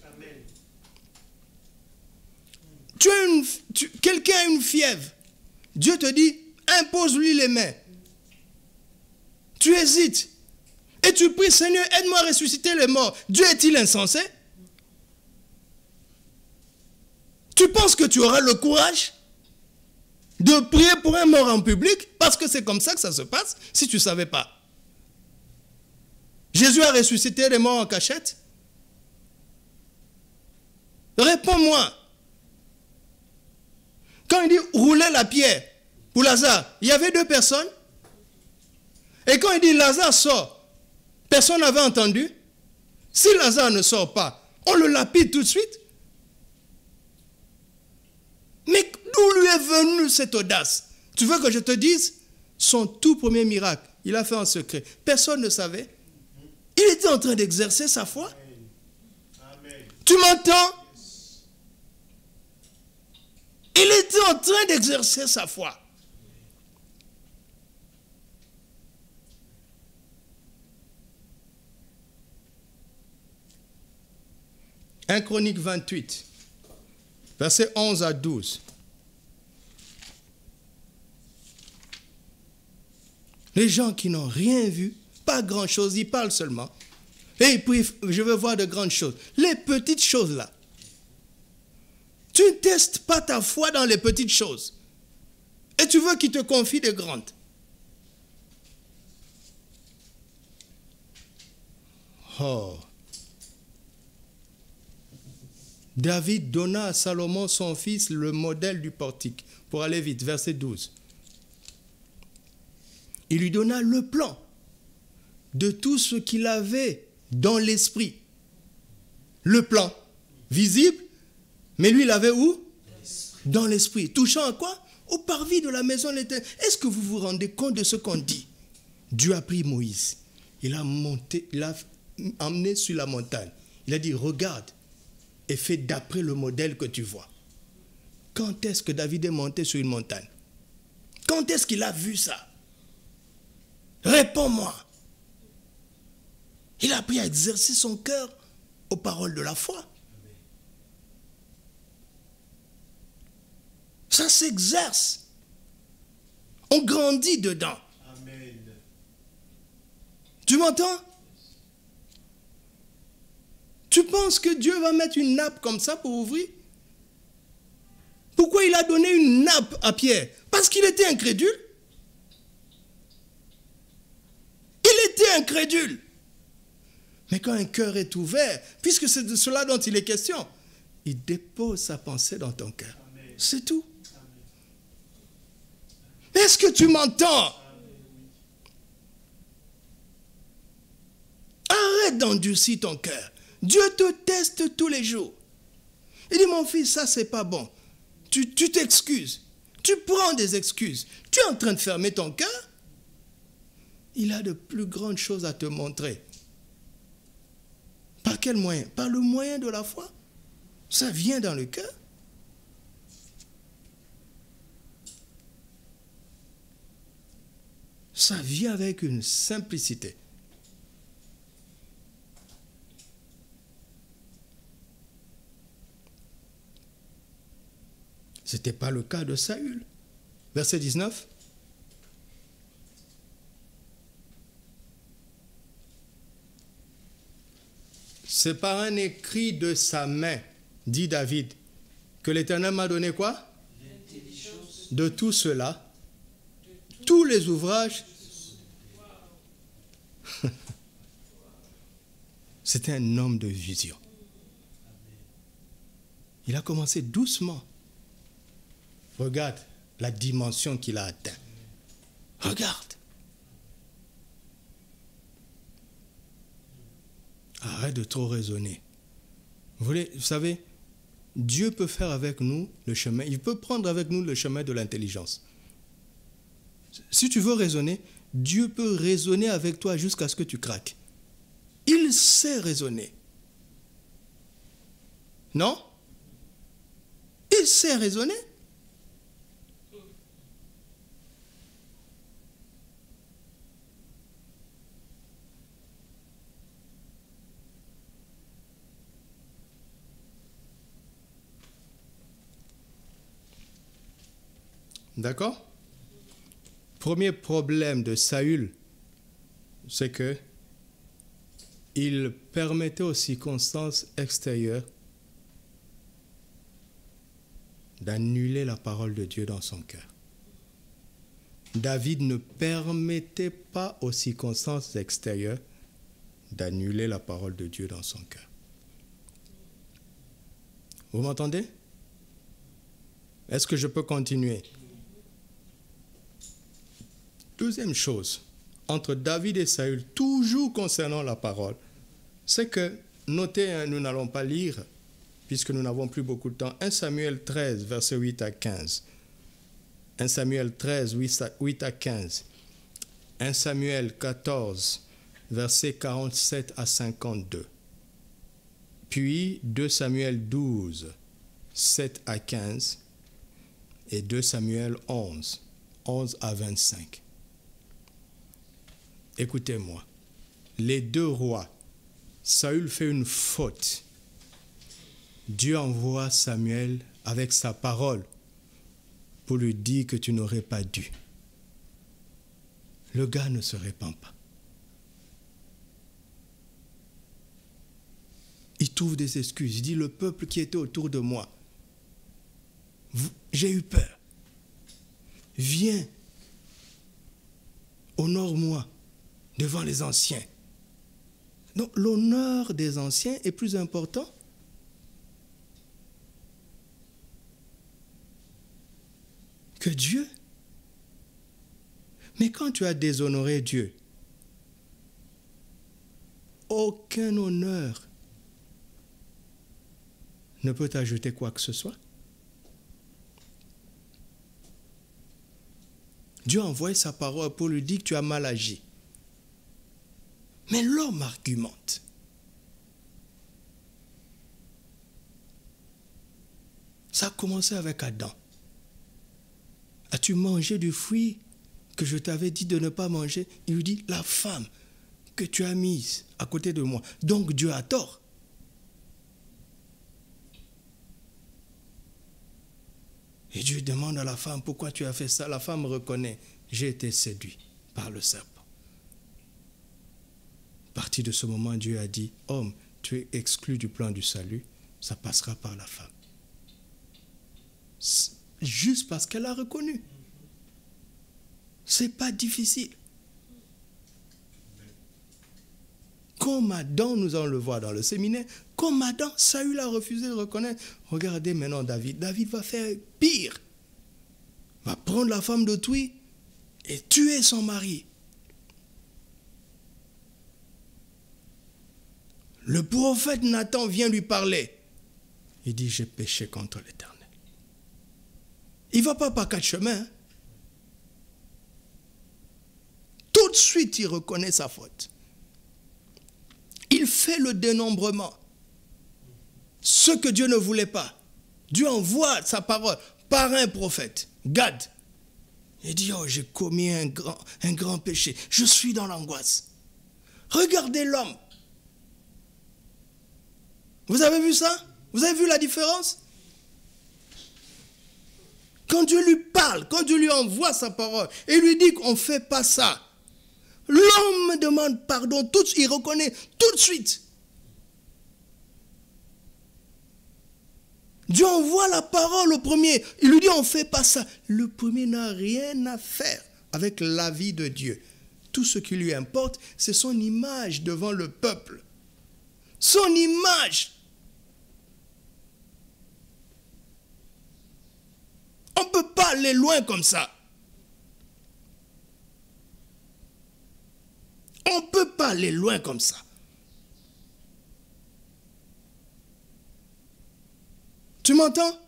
Quelqu'un a une fièvre. Dieu te dit « Impose-lui les mains. » Tu hésites et tu pries, Seigneur, aide-moi à ressusciter les morts. Dieu est-il insensé? Tu penses que tu auras le courage de prier pour un mort en public parce que c'est comme ça que ça se passe si tu ne savais pas? Jésus a ressuscité les morts en cachette. Réponds-moi. Quand il dit rouler la pierre pour Lazare, il y avait 2 personnes. Et quand il dit Lazare sort, personne n'avait entendu. Si Lazare ne sort pas, on le lapide tout de suite. Mais d'où lui est venue cette audace? Tu veux que je te dise? Son tout premier miracle, il a fait en secret. Personne ne savait. Il était en train d'exercer sa foi. Amen. Tu m'entends? Il était en train d'exercer sa foi. Un Chronique 28, versets 11 à 12. Les gens qui n'ont rien vu, pas grand-chose, ils parlent seulement. Et puis, je veux voir de grandes choses. Les petites choses là. Tu ne testes pas ta foi dans les petites choses. Et tu veux qu'il te confie des grandes. Oh. David donna à Salomon, son fils, le modèle du portique. Pour aller vite, verset 12. Il lui donna le plan de tout ce qu'il avait dans l'esprit. Le plan visible, mais lui, il l'avait où? Dans l'esprit. Touchant à quoi? Au parvis de la maison de l'Éternel. Est-ce que vous vous rendez compte de ce qu'on dit? Dieu a pris Moïse. Il a monté, il l'a emmené sur la montagne. Il a dit, regarde et fais d'après le modèle que tu vois. Quand est-ce que David est monté sur une montagne? Quand est-ce qu'il a vu ça? Réponds-moi. Il a appris à exercer son cœur aux paroles de la foi. Ça s'exerce. On grandit dedans. Amen. Tu m'entends? Tu penses que Dieu va mettre une nappe comme ça pour ouvrir? Pourquoi il a donné une nappe à Pierre? Parce qu'il était incrédule. Il était incrédule. Mais quand un cœur est ouvert, puisque c'est de cela dont il est question, il dépose sa pensée dans ton cœur. C'est tout. Est-ce que tu m'entends? Arrête d'endurcir ton cœur. Dieu te teste tous les jours. Il dit, mon fils, ça c'est pas bon. Tu t'excuses. Tu prends des excuses. Tu es en train de fermer ton cœur. Il a de plus grandes choses à te montrer. Par quel moyen? Par le moyen de la foi. Ça vient dans le cœur. Ça vient avec une simplicité. Ce n'était pas le cas de Saül. Verset 19. C'est par un écrit de sa main, dit David, que l'Éternel m'a donné quoi? De tout cela, tous les ouvrages. C'était un homme de vision. Il a commencé doucement. Regarde la dimension qu'il a atteint. Regarde. Arrête de trop raisonner. Vous savez, Dieu peut faire avec nous le chemin, il peut prendre avec nous le chemin de l'intelligence. Si tu veux raisonner, Dieu peut raisonner avec toi jusqu'à ce que tu craques. Il sait raisonner. Non? Il sait raisonner. D'accord? Premier problème de Saül, c'est que il permettait aux circonstances extérieures d'annuler la parole de Dieu dans son cœur. David ne permettait pas aux circonstances extérieures d'annuler la parole de Dieu dans son cœur. Vous m'entendez? Est-ce que je peux continuer? Deuxième chose, entre David et Saül, toujours concernant la parole, c'est que, notez, hein, nous n'allons pas lire, puisque nous n'avons plus beaucoup de temps, 1 Samuel 13, versets 8 à 15. 1 Samuel 13, 8 à 15. 1 Samuel 14, versets 47 à 52. Puis 2 Samuel 12, 7 à 15. Et 2 Samuel 11, 11 à 25. Écoutez-moi, les deux rois, Saül fait une faute. Dieu envoie Samuel avec sa parole pour lui dire que tu n'aurais pas dû. Le gars ne se répand pas. Il trouve des excuses. Il dit, le peuple qui était autour de moi, j'ai eu peur. Viens, honore-moi devant les anciens. Donc l'honneur des anciens est plus important que Dieu. Mais quand tu as déshonoré Dieu, aucun honneur ne peut t'ajouter quoi que ce soit. Dieu a envoyé sa parole pour lui dire que tu as mal agi. Mais l'homme argumente. Ça a commencé avec Adam. As-tu mangé du fruit que je t'avais dit de ne pas manger? Il lui dit, la femme que tu as mise à côté de moi. Donc Dieu a tort. Et Dieu demande à la femme, pourquoi tu as fait ça? La femme reconnaît, j'ai été séduit par le serpent. À partir de ce moment, Dieu a dit, homme, tu es exclu du plan du salut, ça passera par la femme. Juste parce qu'elle a reconnu. C'est pas difficile. Comme Adam, nous allons le voir dans le séminaire, comme Adam, Saül a refusé de reconnaître. Regardez maintenant David. David va faire pire. Va prendre la femme d'autrui et tuer son mari. Le prophète Nathan vient lui parler. Il dit, j'ai péché contre l'Éternel. Il ne va pas par quatre chemins. Hein? Tout de suite, il reconnaît sa faute. Il fait le dénombrement. Ce que Dieu ne voulait pas. Dieu envoie sa parole par un prophète, Gad. Il dit, oh, j'ai commis un grand péché. Je suis dans l'angoisse. Regardez l'homme. Vous avez vu ça? Vous avez vu la différence? Quand Dieu lui parle, quand Dieu lui envoie sa parole, et lui dit qu'on ne fait pas ça, l'homme demande pardon, il reconnaît tout de suite. Dieu envoie la parole au premier. Il lui dit, on ne fait pas ça. Le premier n'a rien à faire avec la vie de Dieu. Tout ce qui lui importe, c'est son image devant le peuple. Son image. On ne peut pas aller loin comme ça. On ne peut pas aller loin comme ça. Tu m'entends?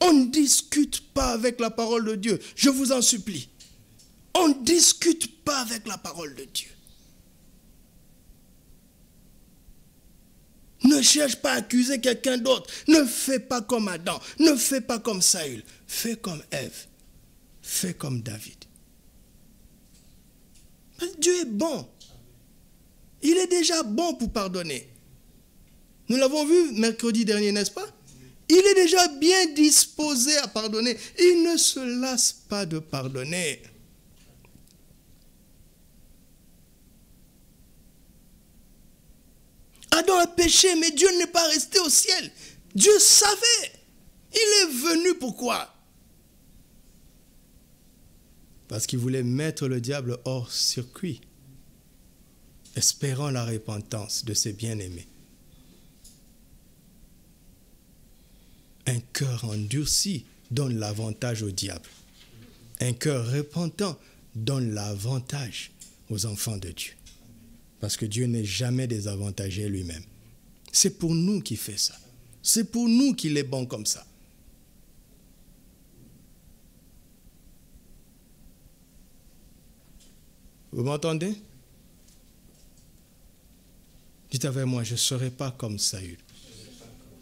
On ne discute pas avec la parole de Dieu. Je vous en supplie. On ne discute pas avec la parole de Dieu. Ne cherche pas à accuser quelqu'un d'autre. Ne fais pas comme Adam. Ne fais pas comme Saül. Fais comme Ève. Fais comme David. Dieu est bon. Il est déjà bon pour pardonner. Nous l'avons vu mercredi dernier, n'est-ce pas? Il est déjà bien disposé à pardonner. Il ne se lasse pas de pardonner. Adam a péché, mais Dieu n'est pas resté au ciel. Dieu savait. Il est venu pourquoi? Parce qu'il voulait mettre le diable hors circuit, espérant la repentance de ses bien-aimés. Un cœur endurci donne l'avantage au diable. Un cœur repentant donne l'avantage aux enfants de Dieu. Parce que Dieu n'est jamais désavantagé lui-même. C'est pour nous qu'il fait ça. C'est pour nous qu'il est bon comme ça. Vous m'entendez? Dites avec moi, je ne serai pas comme Saül.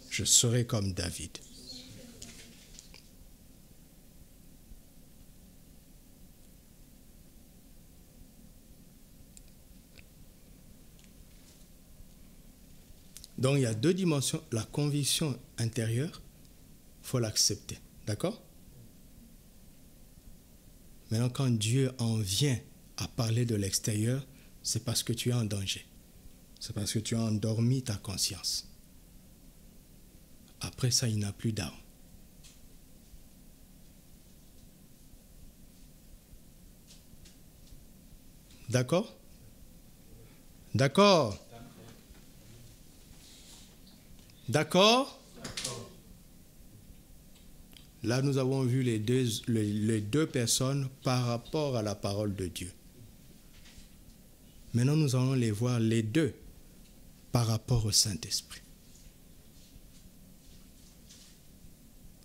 Je serai comme David. Donc il y a deux dimensions. La conviction intérieure, il faut l'accepter. D'accord? Maintenant, quand Dieu en vient à parler de l'extérieur, c'est parce que tu es en danger. C'est parce que tu as endormi ta conscience. Après ça, il n'a plus d'armes. D'accord? D'accord? D'accord? Là, nous avons vu les deux personnes par rapport à la parole de Dieu. Maintenant, nous allons les voir les deux par rapport au Saint-Esprit.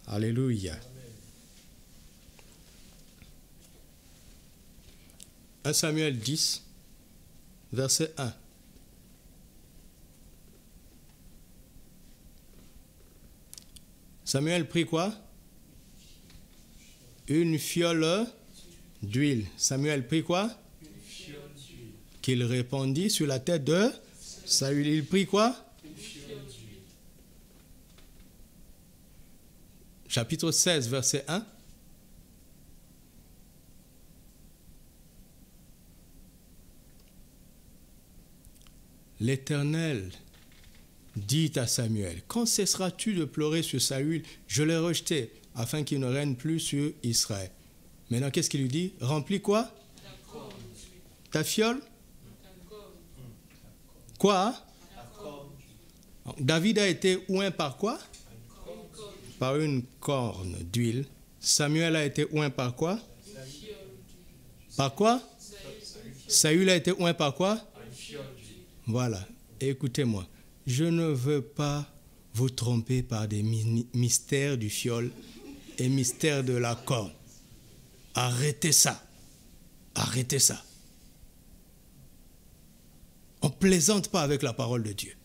Alléluia. 1 Samuel 10, verset 1. Samuel prit quoi? Une fiole d'huile. Samuel prit quoi? Une fiole d'huile. Qu'il répandit sur la tête de Saül. Il prit quoi? Une fiole d'huile. Chapitre 16, verset 1. L'Éternel dit à Samuel, quand cesseras-tu de pleurer sur Saül? Je l'ai rejeté, afin qu'il ne règne plus sur Israël. Maintenant, qu'est-ce qu'il lui dit? Remplis quoi? Ta fiole? Quoi? David a été oint par quoi? Par une corne d'huile. Samuel a été oint par quoi? Par quoi? Saül a été oint par quoi? Voilà, écoutez-moi. Je ne veux pas vous tromper par des mystères du fiole et mystères de la corne. Arrêtez ça. Arrêtez ça. On ne plaisante pas avec la parole de Dieu.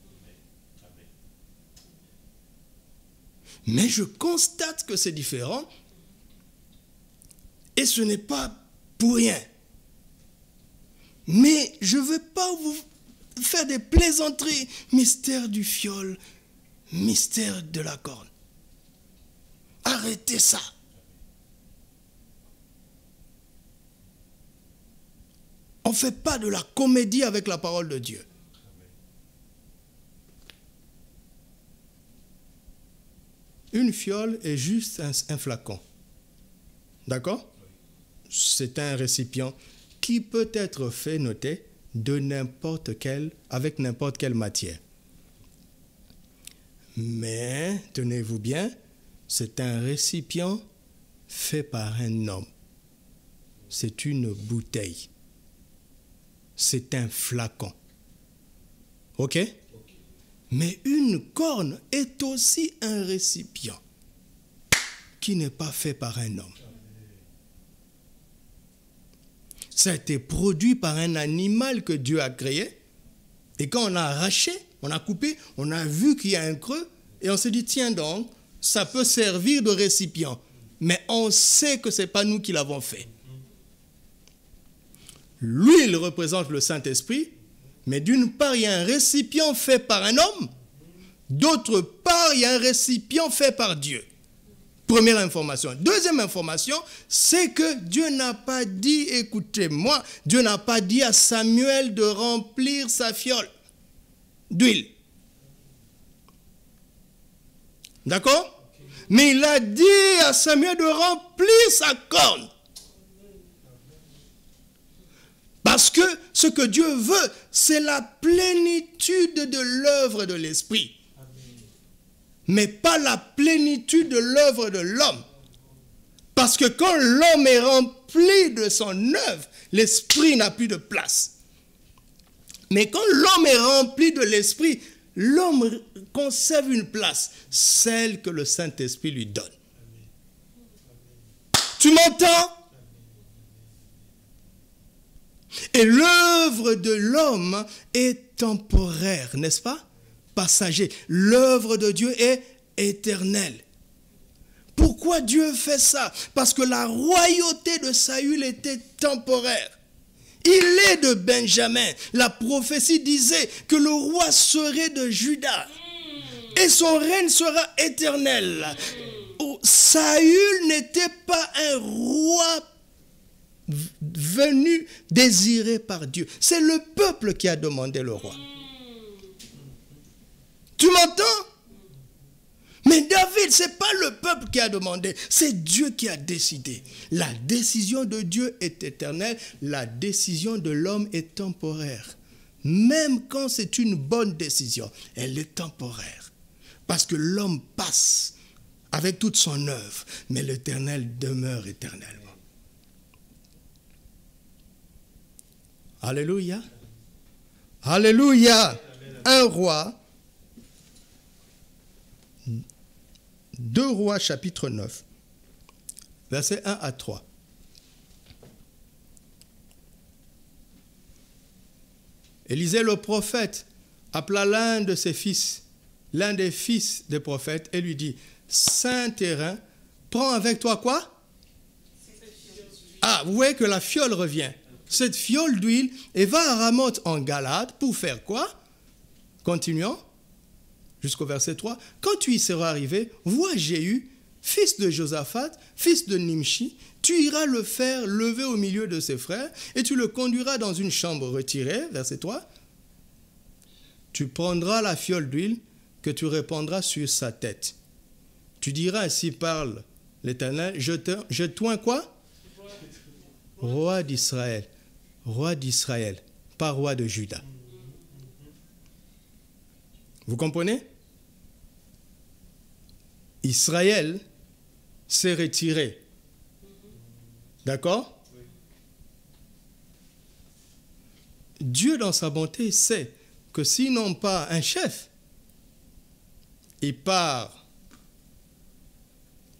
Mais je constate que c'est différent et ce n'est pas pour rien. Mais je ne veux pas vous faire des plaisanteries, mystère du fiole, mystère de la corne. Arrêtez ça. On ne fait pas de la comédie avec la parole de Dieu. Une fiole est juste un flacon. D'accord? C'est un récipient qui peut être fait, notez, avec n'importe quelle matière. Mais, tenez-vous bien, c'est un récipient fait par un homme. C'est une bouteille. C'est un flacon. OK? Mais une corne est aussi un récipient qui n'est pas fait par un homme. Ça a été produit par un animal que Dieu a créé. Et quand on a arraché, on a coupé, on a vu qu'il y a un creux. Et on s'est dit, tiens donc, ça peut servir de récipient. Mais on sait que ce n'est pas nous qui l'avons fait. L'huile représente le Saint-Esprit. Mais d'une part, il y a un récipient fait par un homme. D'autre part, il y a un récipient fait par Dieu. Première information. Deuxième information, c'est que Dieu n'a pas dit, écoutez-moi, Dieu n'a pas dit à Samuel de remplir sa fiole d'huile. D'accord? Mais il a dit à Samuel de remplir sa corne. Parce que ce que Dieu veut, c'est la plénitude de l'œuvre de l'Esprit. mais pas la plénitude de l'œuvre de l'homme. Parce que quand l'homme est rempli de son œuvre, l'esprit n'a plus de place. Mais quand l'homme est rempli de l'esprit, l'homme conserve une place, celle que le Saint-Esprit lui donne. Tu m'entends? Et l'œuvre de l'homme est temporaire, n'est-ce pas? Passager. L'œuvre de Dieu est éternelle. Pourquoi Dieu fait ça? Parce que la royauté de Saül était temporaire. Il est de Benjamin. La prophétie disait que le roi serait de Juda. Et son règne sera éternel. Saül n'était pas un roi venu désiré par Dieu. C'est le peuple qui a demandé le roi. Tu m'entends? Mais David, ce n'est pas le peuple qui a demandé, c'est Dieu qui a décidé. La décision de Dieu est éternelle, la décision de l'homme est temporaire. Même quand c'est une bonne décision, elle est temporaire. Parce que l'homme passe avec toute son œuvre, mais l'Éternel demeure éternellement. Alléluia. Alléluia. Un roi. 2 Rois chapitre 9, versets 1 à 3. Élisée le prophète appela l'un de ses fils, l'un des fils des prophètes, et lui dit, Saint terrain, prends avec toi quoi? Ah, vous voyez que la fiole revient. Cette fiole d'huile, et va à Ramoth en Galade pour faire quoi? Continuons. Jusqu'au verset 3. Quand tu y seras arrivé, vois Jéhu, fils de Josaphat, fils de Nimshi, tu iras le faire lever au milieu de ses frères et tu le conduiras dans une chambre retirée, verset 3. Tu prendras la fiole d'huile que tu répandras sur sa tête. Tu diras, ainsi parle l'Éternel, je t'oins quoi? Roi d'Israël. Roi d'Israël, pas roi de Juda. Vous comprenez? Israël s'est retiré. D'accord? Dieu, dans sa bonté, sait que s'ils n'ont pas un chef, il part,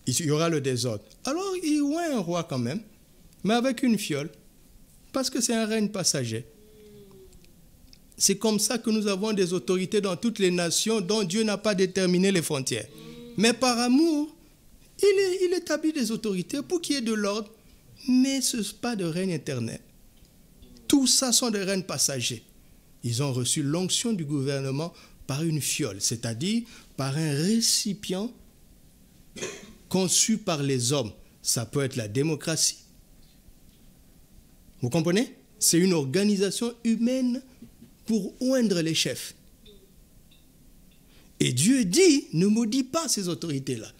il y aura le désordre. Alors, il oint un roi quand même, mais avec une fiole, parce que c'est un règne passager. C'est comme ça que nous avons des autorités dans toutes les nations dont Dieu n'a pas déterminé les frontières. Mais par amour, il établit des autorités pour qu'il y ait de l'ordre, mais ce n'est pas de règne éternel. Tout ça sont des règnes passagers. Ils ont reçu l'onction du gouvernement par une fiole, c'est-à-dire par un récipient conçu par les hommes. Ça peut être la démocratie. Vous comprenez? C'est une organisation humaine pour oindre les chefs. Et Dieu dit, ne maudis pas ces autorités-là.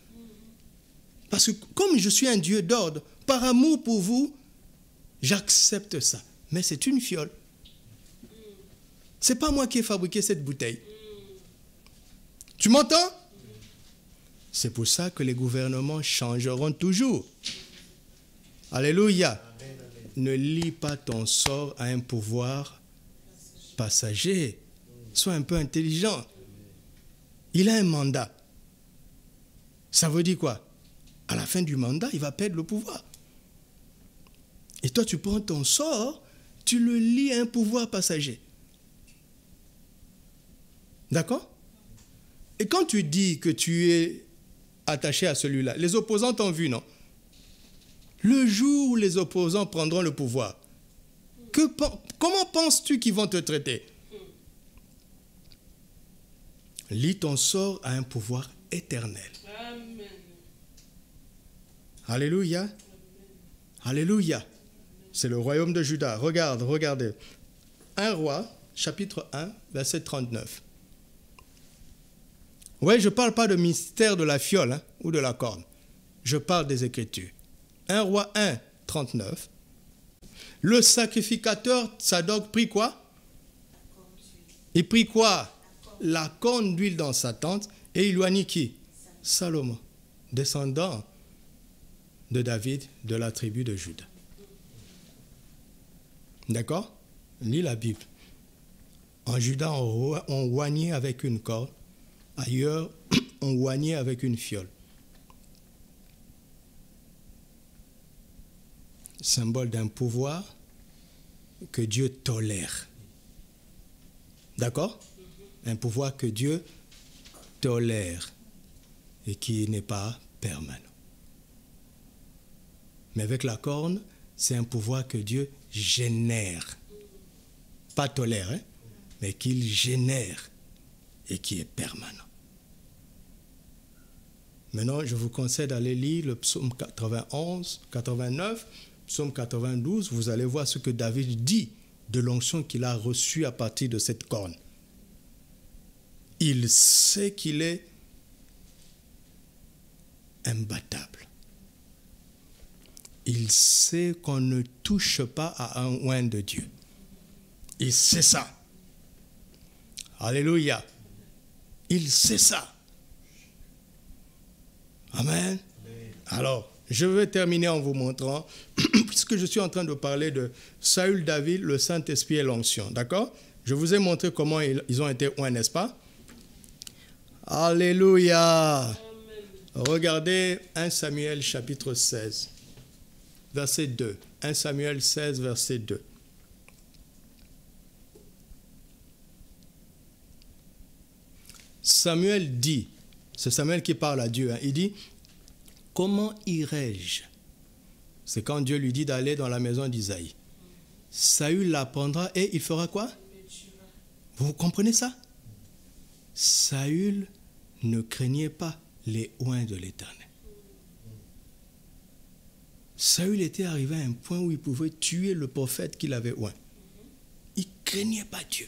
Parce que comme je suis un Dieu d'ordre, par amour pour vous, j'accepte ça. Mais c'est une fiole. Ce n'est pas moi qui ai fabriqué cette bouteille. Tu m'entends? C'est pour ça que les gouvernements changeront toujours. Alléluia. Ne lie pas ton sort à un pouvoir passager. Sois un peu intelligent. Il a un mandat. Ça veut dire quoi? À la fin du mandat, il va perdre le pouvoir. Et toi, tu prends ton sort, tu le lies à un pouvoir passager. D'accord? Et quand tu dis que tu es attaché à celui-là, les opposants t'ont vu, non? Le jour où les opposants prendront le pouvoir, comment penses-tu qu'ils vont te traiter? Lis ton sort à un pouvoir éternel. Amen. Alléluia. Amen. Alléluia. C'est le royaume de Juda. Regardez. 1 Roi, chapitre 1, verset 39. Oui, je ne parle pas de mystère de la fiole ou de la corne. Je parle des Écritures. 1 Roi 1, 39. Le sacrificateur Tsadok prit quoi? Il prit quoi? la corne d'huile dans sa tente et il oignit qui? Salomon, descendant de David, de la tribu de Juda. D'accord? Lis la Bible. En Juda, on oignait avec une corde. Ailleurs, on oignait avec une fiole. Symbole d'un pouvoir que Dieu tolère. D'accord? Un pouvoir que Dieu tolère et qui n'est pas permanent. Mais avec la corne, c'est un pouvoir que Dieu génère. Pas tolère, hein, mais qu'il génère et qui est permanent. Maintenant, je vous conseille d'aller lire le psaume 91, 89, psaume 92. Vous allez voir ce que David dit de l'onction qu'il a reçue à partir de cette corne. Il sait qu'il est imbattable. Il sait qu'on ne touche pas à un oint de Dieu. Il sait ça. Alléluia. Il sait ça. Amen. Alors, je vais terminer en vous montrant, puisque je suis en train de parler de Saül, David, le Saint-Esprit et l'onction. D'accord? Je vous ai montré comment ils ont été oints, n'est-ce pas? Alléluia. Amen. Regardez 1 Samuel chapitre 16, verset 2. 1 Samuel 16, verset 2. Samuel dit, c'est Samuel qui parle à Dieu, hein, il dit, comment irai-je? C'est quand Dieu lui dit d'aller dans la maison d'Isaïe. Saül l'apprendra et il fera quoi? Vous comprenez ça? Saül ne craignait pas les oints de l'Éternel. Saül était arrivé à un point où il pouvait tuer le prophète qu'il avait oint. Il ne craignait pas Dieu.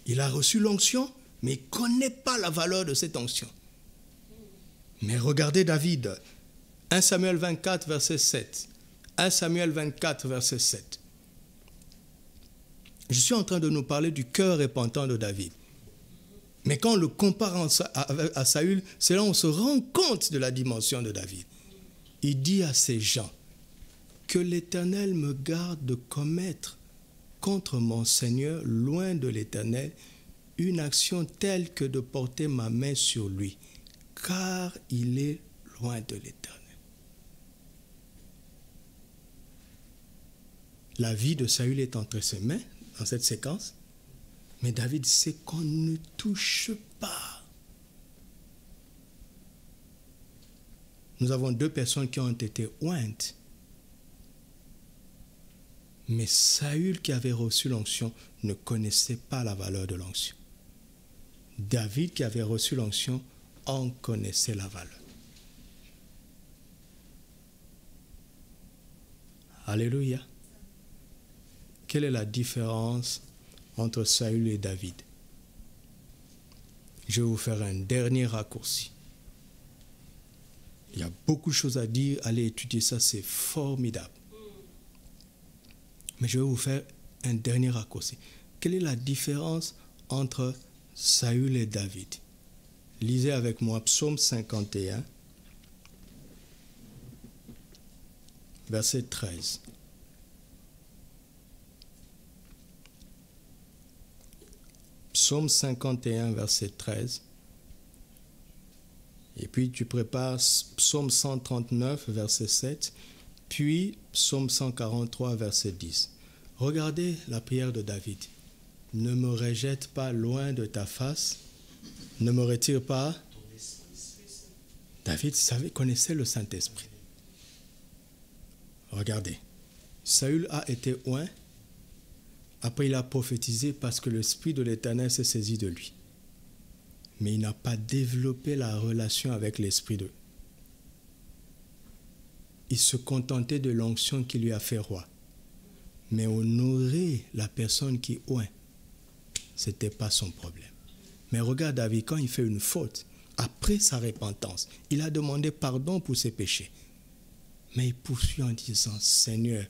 Il a reçu l'onction, mais il ne connaît pas la valeur de cette onction. Mais regardez David, 1 Samuel 24, verset 7. 1 Samuel 24, verset 7. Je suis en train de nous parler du cœur repentant de David. Mais quand on le compare à Saül, c'est là où on se rend compte de la dimension de David. Il dit à ces gens, que l'Éternel me garde de commettre contre mon Seigneur, loin de l'Éternel, une action telle que de porter ma main sur lui, car il est loin de l'Éternel. La vie de Saül est entre ses mains, dans cette séquence, mais David sait qu'on ne touche pas. Nous avons deux personnes qui ont été ointes. Mais Saül, qui avait reçu l'onction, ne connaissait pas la valeur de l'onction. David, qui avait reçu l'onction, en connaissait la valeur. Alléluia. Quelle est la différence entre Saül et David? Je vais vous faire un dernier raccourci. Il y a beaucoup de choses à dire, allez étudier ça, c'est formidable. Mais je vais vous faire un dernier raccourci. Quelle est la différence entre Saül et David? Lisez avec moi Psaume 51, verset 13. Psaume 51, verset 13. Et puis tu prépares Psaume 139, verset 7. Puis Psaume 143, verset 10. Regardez la prière de David. Ne me rejette pas loin de ta face. Ne me retire pas. David connaissait le Saint-Esprit. Regardez. Saül a été oint. Après, il a prophétisé parce que l'Esprit de l'Éternel s'est saisi de lui. Mais il n'a pas développé la relation avec l'Esprit de Dieu. Il se contentait de l'onction qui lui a fait roi. Mais honorer la personne qui oint, ce n'était pas son problème. Mais regarde David, quand il fait une faute, après sa repentance, il a demandé pardon pour ses péchés. Mais il poursuit en disant, Seigneur,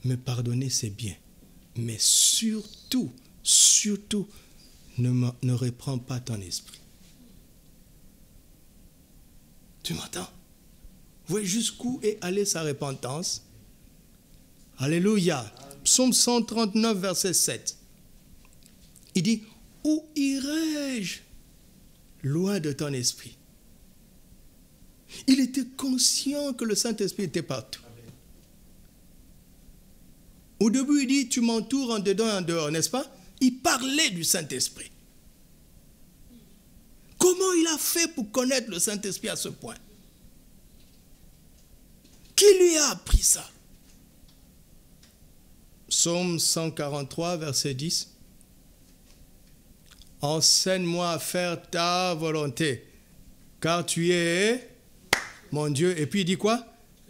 me pardonner c'est bien. Mais surtout, surtout, ne reprends pas ton esprit. Tu m'entends? Vous voyez jusqu'où est allée sa repentance? Alléluia. Psaume 139, verset 7. Il dit, où irai-je loin de ton esprit? Il était conscient que le Saint-Esprit était partout. Au début, il dit, tu m'entoures en dedans et en dehors, n'est-ce pas? Il parlait du Saint-Esprit. Comment il a fait pour connaître le Saint-Esprit à ce point? Qui lui a appris ça? Psaume 143, verset 10. Enseigne-moi à faire ta volonté, car tu es mon Dieu. Et puis il dit quoi?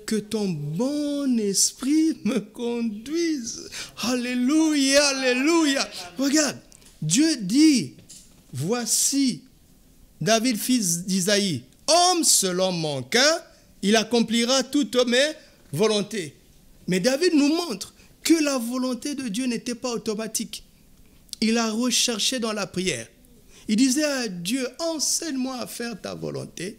Que ton bon esprit me conduise. Alléluia, alléluia. Regarde, Dieu dit, voici David, fils d'Isaïe, homme selon mon cœur, il accomplira toutes mes volontés. Mais David nous montre que la volonté de Dieu n'était pas automatique. Il a recherché dans la prière. Il disait à Dieu, enseigne-moi à faire ta volonté.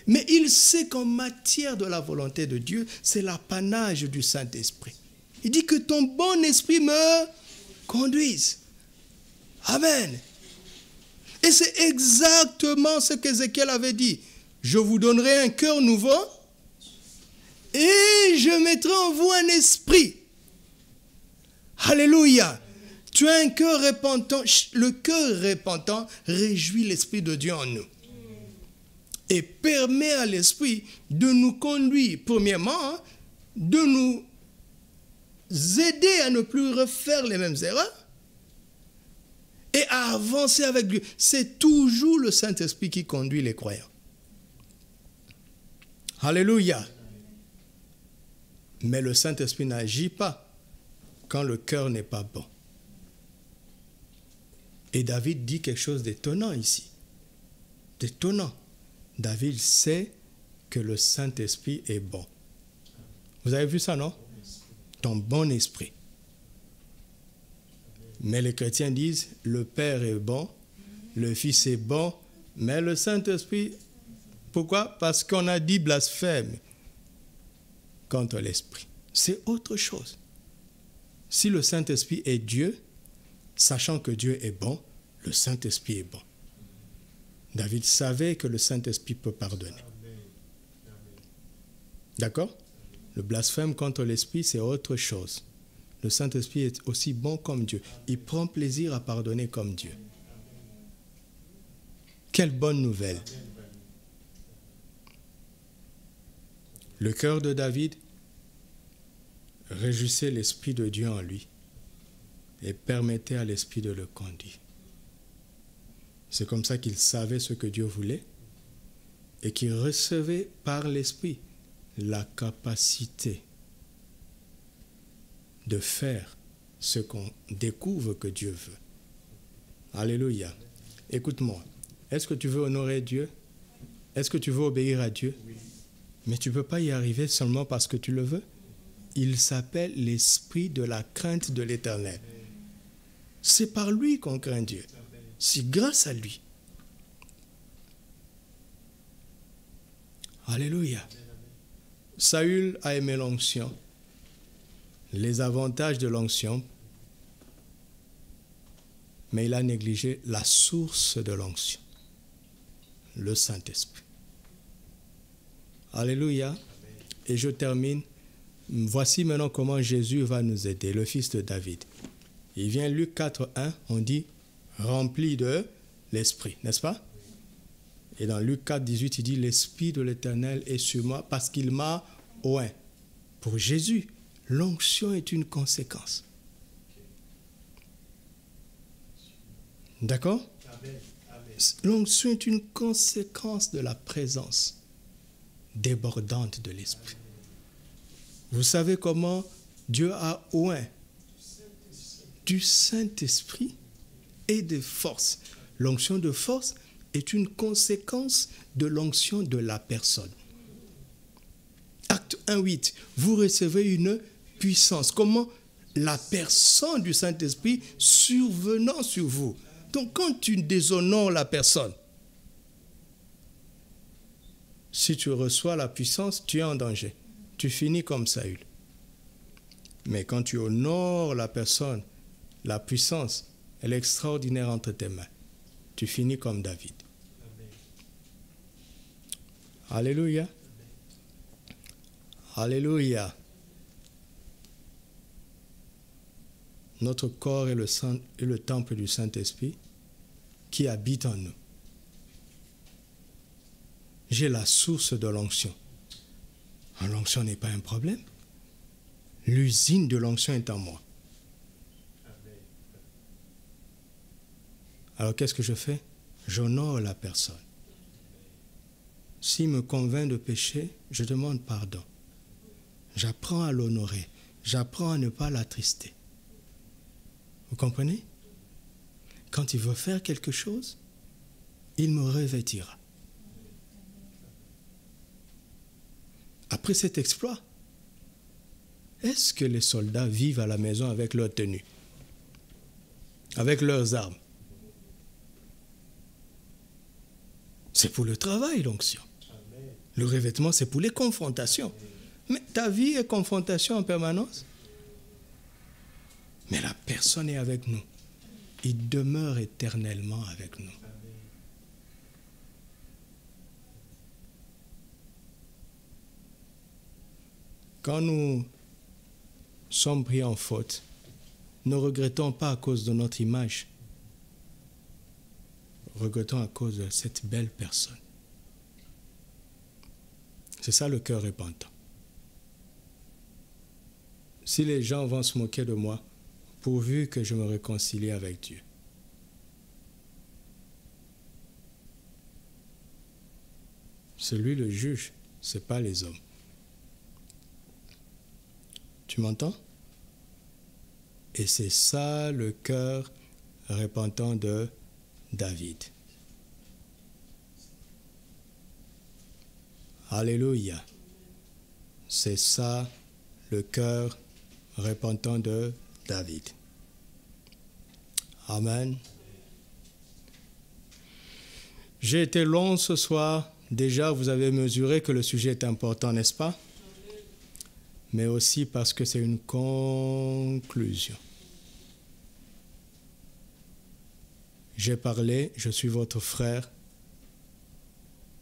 Mais il sait qu'en matière de la volonté de Dieu, c'est l'apanage du Saint-Esprit. Il dit que ton bon esprit me conduise. Amen. Et c'est exactement ce qu'Ézéchiel avait dit. Je vous donnerai un cœur nouveau et je mettrai en vous un esprit. Alléluia. Tu as un cœur repentant. Le cœur repentant réjouit l'Esprit de Dieu en nous. Et permet à l'Esprit de nous conduire, premièrement, de nous aider à ne plus refaire les mêmes erreurs et à avancer avec Dieu. C'est toujours le Saint-Esprit qui conduit les croyants. Alléluia. Mais le Saint-Esprit n'agit pas quand le cœur n'est pas bon. Et David dit quelque chose d'étonnant ici. D'étonnant. David sait que le Saint-Esprit est bon. Vous avez vu ça, non? Ton bon esprit. Mais les chrétiens disent, le Père est bon, le Fils est bon, mais le Saint-Esprit, pourquoi? Parce qu'on a dit blasphème contre l'Esprit. C'est autre chose. Si le Saint-Esprit est Dieu, sachant que Dieu est bon, le Saint-Esprit est bon. David savait que le Saint-Esprit peut pardonner. D'accord? Le blasphème contre l'Esprit, c'est autre chose. Le Saint-Esprit est aussi bon comme Dieu. Il prend plaisir à pardonner comme Dieu. Quelle bonne nouvelle. Le cœur de David réjouissait l'Esprit de Dieu en lui et permettait à l'Esprit de le conduire. C'est comme ça qu'il savait ce que Dieu voulait et qu'il recevait par l'Esprit la capacité de faire ce qu'on découvre que Dieu veut. Alléluia. Écoute-moi. Est-ce que tu veux honorer Dieu? Est-ce que tu veux obéir à Dieu? Mais tu ne peux pas y arriver seulement parce que tu le veux. Il s'appelle l'esprit de la crainte de l'Éternel. C'est par lui qu'on craint Dieu. C'est grâce à lui. Alléluia. Saül a aimé l'onction, les avantages de l'onction, mais il a négligé la source de l'onction, le Saint-Esprit. Alléluia. Et je termine. Voici maintenant comment Jésus va nous aider, le fils de David. Il vient Luc 4:1, on dit rempli de l'Esprit, n'est-ce pas? Et dans Luc 4:18, il dit l'Esprit de l'Éternel est sur moi parce qu'il m'a oint. Pour Jésus, l'onction est une conséquence. D'accord? L'onction est une conséquence de la présence débordante de l'Esprit. Vous savez comment Dieu a oint du Saint-Esprit et de force. L'onction de force est une conséquence de l'onction de la personne. Acte 1:8, vous recevez une puissance. Comment la personne du Saint-Esprit survenant sur vous. Donc quand tu déshonores la personne, si tu reçois la puissance, tu es en danger. Tu finis comme Saül. Mais quand tu honores la personne, la puissance, elle est extraordinaire entre tes mains. Tu finis comme David. Alléluia. Alléluia. Notre corps est le temple du Saint-Esprit qui habite en nous. J'ai la source de l'onction. L'onction n'est pas un problème. L'usine de l'onction est en moi. Alors qu'est-ce que je fais? J'honore la personne. S'il me convainc de pécher, je demande pardon. J'apprends à l'honorer. J'apprends à ne pas l'attrister. Vous comprenez? Quand il veut faire quelque chose, il me revêtira. Après cet exploit, est-ce que les soldats vivent à la maison avec leur tenue, avec leurs armes? C'est pour le travail, l'onction. Le revêtement, c'est pour les confrontations. Mais ta vie est confrontation en permanence. Mais la personne est avec nous. Il demeure éternellement avec nous. Quand nous sommes pris en faute, ne regrettons pas à cause de notre image. Regrettons à cause de cette belle personne. C'est ça le cœur repentant. Si les gens vont se moquer de moi, pourvu que je me réconcilie avec Dieu. C'est lui le juge, ce n'est pas les hommes. Tu m'entends? Et c'est ça le cœur repentant de David. Alléluia. C'est ça le cœur repentant de David. Amen. J'ai été long ce soir. Déjà, vous avez mesuré que le sujet est important, n'est-ce pas? Mais aussi parce que c'est une conclusion. J'ai parlé, je suis votre frère.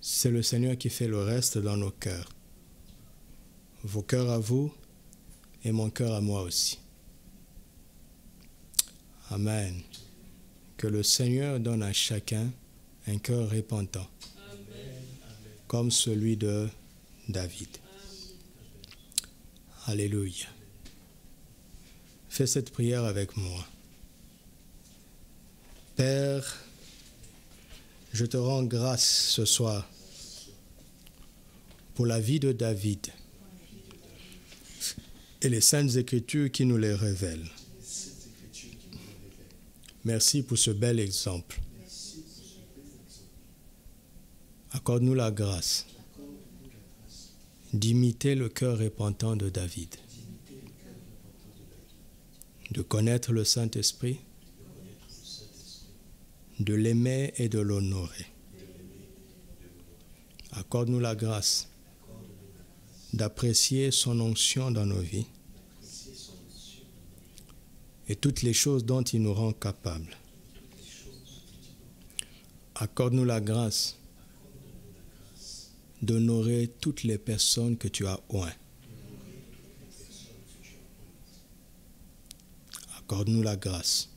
C'est le Seigneur qui fait le reste dans nos cœurs. Vos cœurs à vous et mon cœur à moi aussi. Amen. Que le Seigneur donne à chacun un cœur repentant, comme celui de David. Alléluia. Fais cette prière avec moi. Père, je te rends grâce ce soir pour la vie de David et les saintes Écritures qui nous les révèlent. Merci pour ce bel exemple. Accorde-nous la grâce d'imiter le cœur repentant de David, de connaître le Saint-Esprit, de l'aimer et de l'honorer. Accorde-nous la grâce d'apprécier son onction dans nos vies et toutes les choses dont il nous rend capables. Accorde-nous la grâce d'honorer toutes les personnes que tu as oint. Accorde-nous la grâce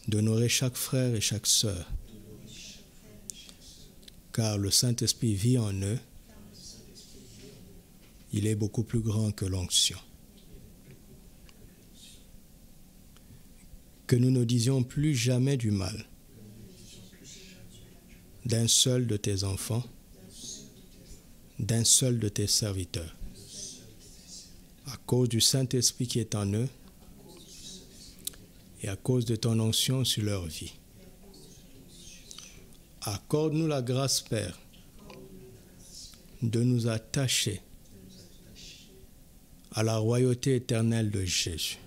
d'honorer chaque frère et chaque sœur, car le Saint-Esprit vit en eux. Il est beaucoup plus grand que l'onction. Que nous ne disions plus jamais du mal d'un seul de tes enfants, d'un seul de tes serviteurs, à cause du Saint-Esprit qui est en eux et à cause de ton onction sur leur vie. Accorde-nous la grâce, Père, de nous attacher à la royauté éternelle de Jésus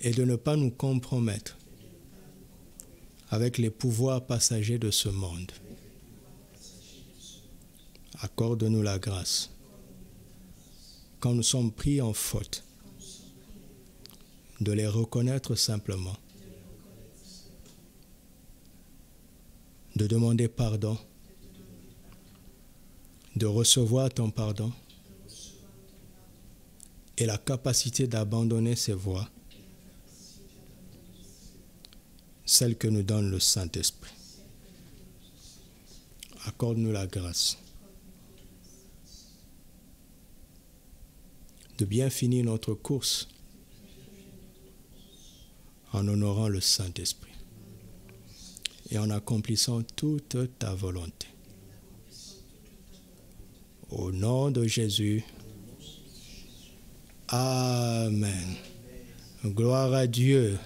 et de ne pas nous compromettre avec les pouvoirs passagers de ce monde. Accorde-nous la grâce, quand nous sommes pris en faute, de les reconnaître simplement, de demander pardon, de recevoir ton pardon et la capacité d'abandonner ces voies, celles que nous donne le Saint-Esprit. Accorde-nous la grâce de bien finir notre course en honorant le Saint-Esprit et en accomplissant toute ta volonté. Au nom de Jésus, Amen. Gloire à Dieu.